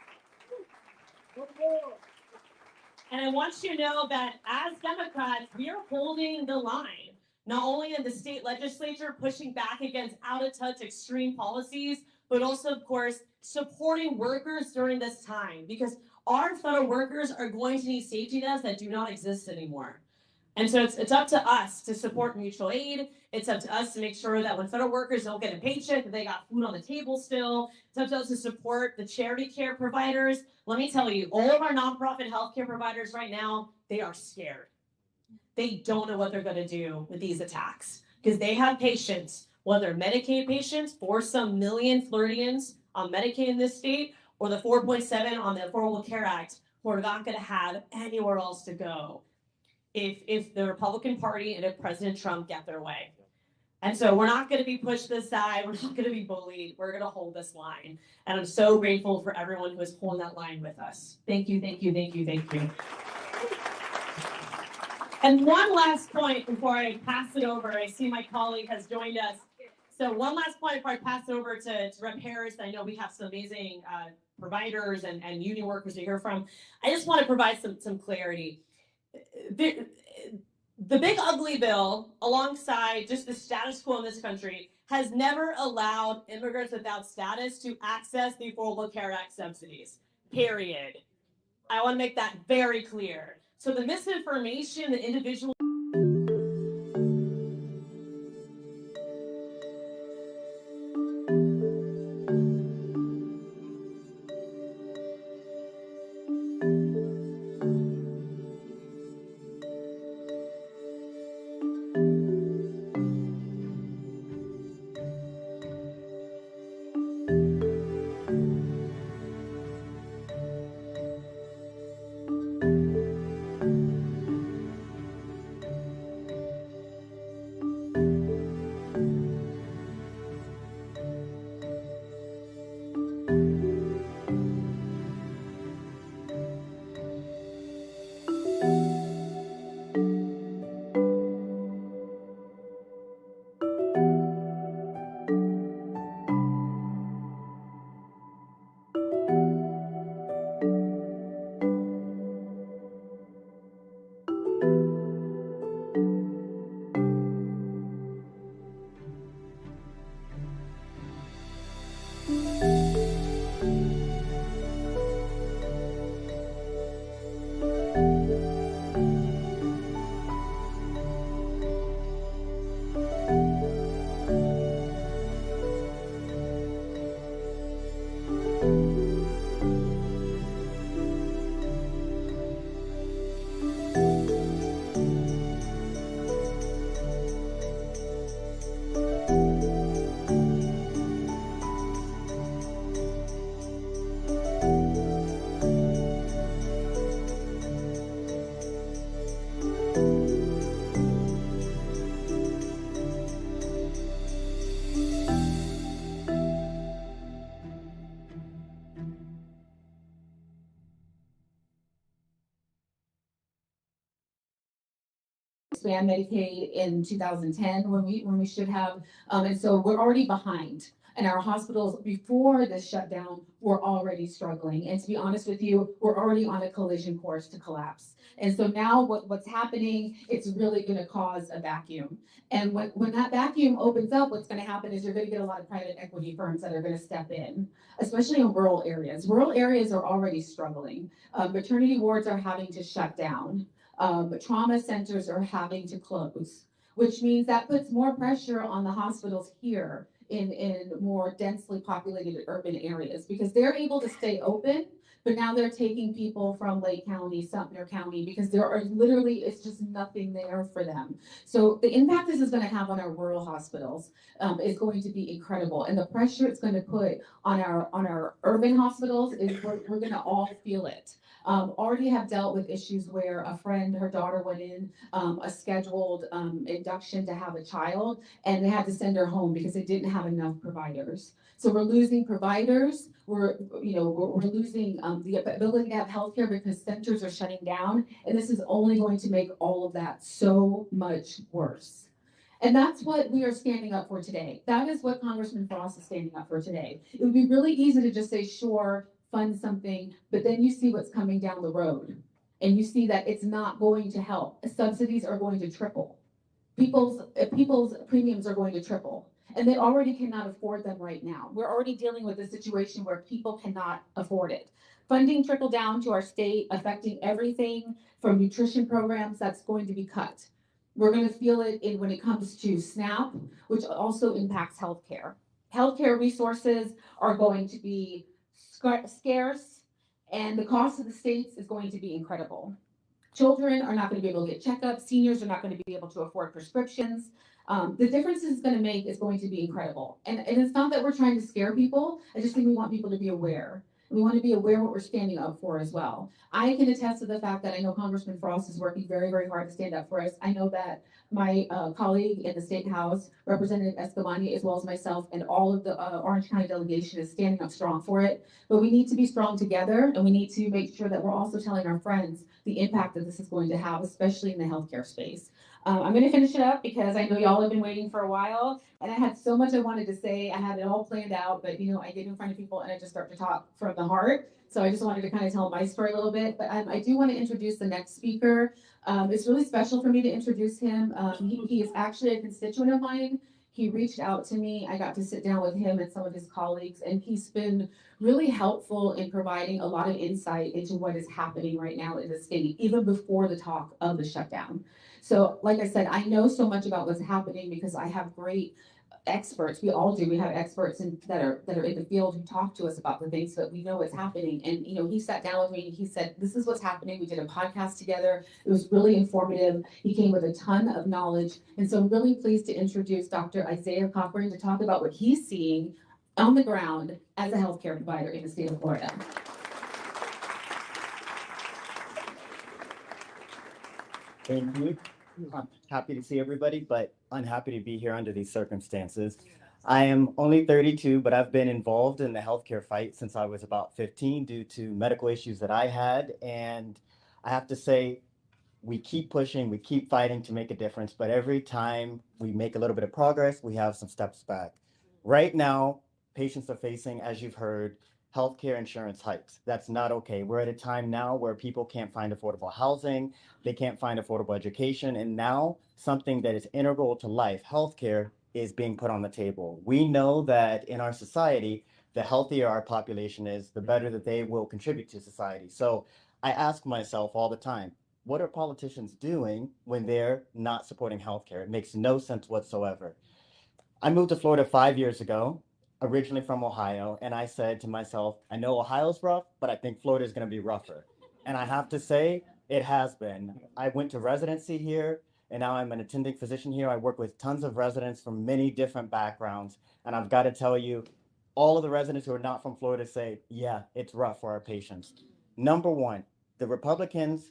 Speaker 6: And I want you to know that as Democrats, we are holding the line, not only in the state legislature, pushing back against out-of-touch extreme policies, but also, of course, supporting workers during this time, because our federal workers are going to need safety nets that do not exist anymore. And so it's up to us to support mutual aid. It's up to us to make sure that when federal workers don't get a paycheck, that they got food on the table still. It's up to us to support the charity care providers. Let me tell you, all of our nonprofit healthcare providers right now, they are scared. they don't know what they're going to do with these attacks because they have patients, whether Medicaid patients, for some million Floridians on Medicaid in this state, or the 4.7 on the Affordable Care Act, who are not going to have anywhere else to go if the Republican Party and if President Trump get their way. And so we're not going to be pushed aside. We're not going to be bullied. We're going to hold this line. And I'm so grateful for everyone who is pulling that line with us. Thank you, thank you, thank you, thank you. And one last point before I pass it over. I see my colleague has joined us. So one last point before I pass it over to Rep. Harris. I know we have some amazing providers and union workers to hear from. I just want to provide some clarity. The big ugly bill, alongside just the status quo in this country, has never allowed immigrants without status to access the Affordable Care Act subsidies, period. I want to make that very clear. So the misinformation, the individual... expand Medicaid in 2010 when we should have, and so we're already behind. And our hospitals before this shutdown were already struggling. And to be honest with you, we're already on a collision course to collapse. And so now what's happening, it's really going to cause a vacuum. And when that vacuum opens up, what's going to happen is you're going to get a lot of private equity firms that are going to step in, especially in rural areas. Rural areas are already struggling. Maternity wards are having to shut down. Trauma centers are having to close, which means that puts more pressure on the hospitals here in more densely populated urban areas, because they're able to stay open, but now they're taking people from Lake County, Sumter County, because there are literally, it's just nothing there for them. So the impact this is going to have on our rural hospitals is going to be incredible. And the pressure it's going to put on our urban hospitals is we're going to all feel it. Already have dealt with issues where a friend, her daughter went in a scheduled induction to have a child, and they had to send her home because they didn't have enough providers. So we're losing providers. We're losing the ability to have healthcare because centers are shutting down, and this is only going to make all of that so much worse. And that's what we are standing up for today. That is what Congressman Frost is standing up for today. It would be really easy to just say, sure, fund something, but then you see what's coming down the road, and you see that it's not going to help. Subsidies are going to triple. People's premiums are going to triple, and they already cannot afford them right now. We're already dealing with a situation where people cannot afford it. Funding trickle down to our state, affecting everything from nutrition programs that's going to be cut. We're going to feel it when it comes to SNAP, which also impacts healthcare. Healthcare resources are going to be scarce, and the cost of the states is going to be incredible.
Speaker 8: Children are not going to be able to get checkups. Seniors are not going to be able to afford prescriptions. The difference it's going to make is going to be incredible. And it's not that we're trying to scare people. I just think we want people to be aware. We want to be aware what we're standing up for as well. I can attest to the fact that I know Congressman Frost is working very, very hard to stand up for us. I know that my colleague in the State House, Representative Escamani, as well as myself and all of the Orange County delegation is standing up strong for it. But we need to be strong together, and we need to make sure that we're also telling our friends the impact that this is going to have, especially in the healthcare space. I'm going to finish it up because I know y'all have been waiting for a while, and I had so much I wanted to say. I had it all planned out, but I get in front of people and I just start to talk from the heart. So I just wanted to kind of tell my story a little bit, but I do want to introduce the next speaker. It's really special for me to introduce him. He is actually a constituent of mine. He reached out to me. I got to sit down with him and some of his colleagues, and he's been really helpful in providing a lot of insight into what is happening right now in the state, even before the talk of the shutdown. So like I said, I know so much about what's happening because I have great experts. We all do. We have experts that are in the field who talk to us about the things so that we know what's happening. And he sat down with me and he said, "This is what's happening." We did a podcast together. It was really informative. He came with a ton of knowledge. And so I'm really pleased to introduce Dr. Isaiah Cochran to talk about what he's seeing on the ground as a healthcare provider in the state of Florida.
Speaker 9: Thank you. I'm happy to see everybody, but unhappy to be here under these circumstances. I am only 32, but I've been involved in the healthcare fight since I was about 15 due to medical issues that I had. And I have to say, we keep pushing, we keep fighting to make a difference, but every time we make a little bit of progress, we have some steps back. Right now, patients are facing, as you've heard, healthcare insurance hikes. That's not okay. We're at a time now where people can't find affordable housing, they can't find affordable education, and now something that is integral to life, healthcare, is being put on the table. We know that in our society, the healthier our population is, the better that they will contribute to society. So I ask myself all the time, what are politicians doing when they're not supporting healthcare? It makes no sense whatsoever. I moved to Florida 5 years ago, originally from Ohio, and I said to myself, I know Ohio's rough, but I think Florida is going to be rougher. And I have to say, it has been. I went to residency here, and now I'm an attending physician here. I work with tons of residents from many different backgrounds, and I've got to tell you, all of the residents who are not from Florida say, yeah, it's rough for our patients. Number one, the Republicans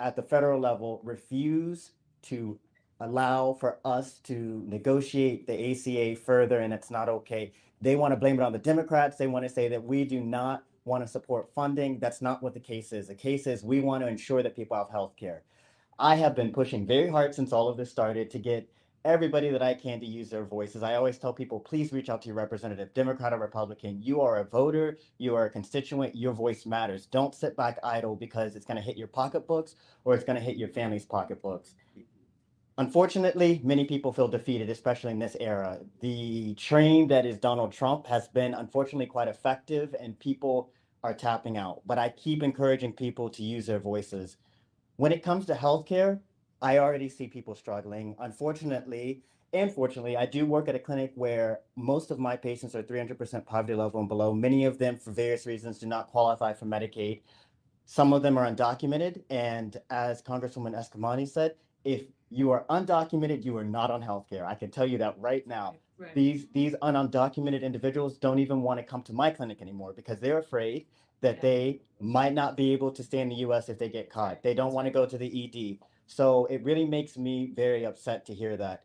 Speaker 9: at the federal level refuse to allow for us to negotiate the ACA further, and it's not okay. They want to blame it on the Democrats. They want to say that we do not want to support funding. That's not what the case is. The case is we want to ensure that people have health care. I have been pushing very hard since all of this started to get everybody that I can to use their voices. I always tell people, please reach out to your representative, Democrat or Republican. You are a voter, you are a constituent, your voice matters. Don't sit back idle because it's going to hit your pocketbooks or it's going to hit your family's pocketbooks. Unfortunately, many people feel defeated, especially in this era. The train that is Donald Trump has been unfortunately quite effective and people are tapping out. But I keep encouraging people to use their voices. When it comes to healthcare, I already see people struggling. Unfortunately, and fortunately, I do work at a clinic where most of my patients are 300% poverty level and below. Many of them, for various reasons, do not qualify for Medicaid. Some of them are undocumented. And as Congresswoman Escamani said, if you are undocumented, you are not on healthcare. I can tell you that right now. Right. These undocumented individuals don't even want to come to my clinic anymore because they're afraid that they might not be able to stay in the US if they get caught. They don't want to go to the ED. So it really makes me very upset to hear that.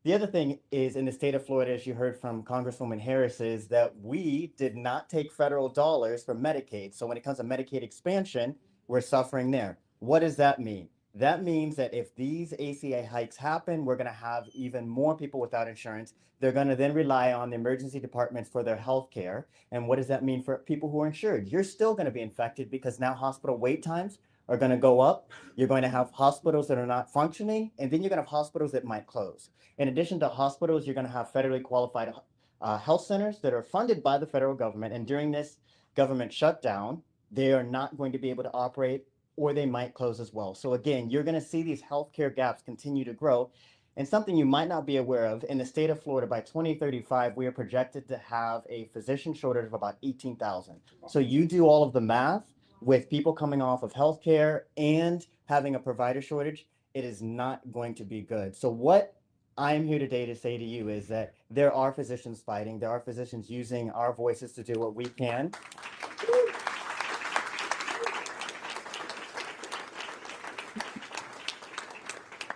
Speaker 9: The other thing is in the state of Florida, as you heard from Congresswoman Harris, is that we did not take federal dollars for Medicaid. So when it comes to Medicaid expansion, we're suffering there. What does that mean? That means that if these ACA hikes happen, we're going to have even more people without insurance. They're going to then rely on the emergency departments for their health care. And what does that mean for people who are insured? You're still going to be infected because now hospital wait times are going to go up. You're going to have hospitals that are not functioning, and then you're going to have hospitals that might close. In addition to hospitals, you're going to have federally qualified health centers that are funded by the federal government. And during this government shutdown, they are not going to be able to operate, or they might close as well. So again, you're going to see these healthcare gaps continue to grow. And something you might not be aware of, in the state of Florida, by 2035, we are projected to have a physician shortage of about 18,000. So you do all of the math with people coming off of healthcare and having a provider shortage, it is not going to be good. So what I'm here today to say to you is that there are physicians fighting, there are physicians using our voices to do what we can.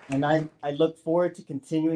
Speaker 9: And I look forward to continuing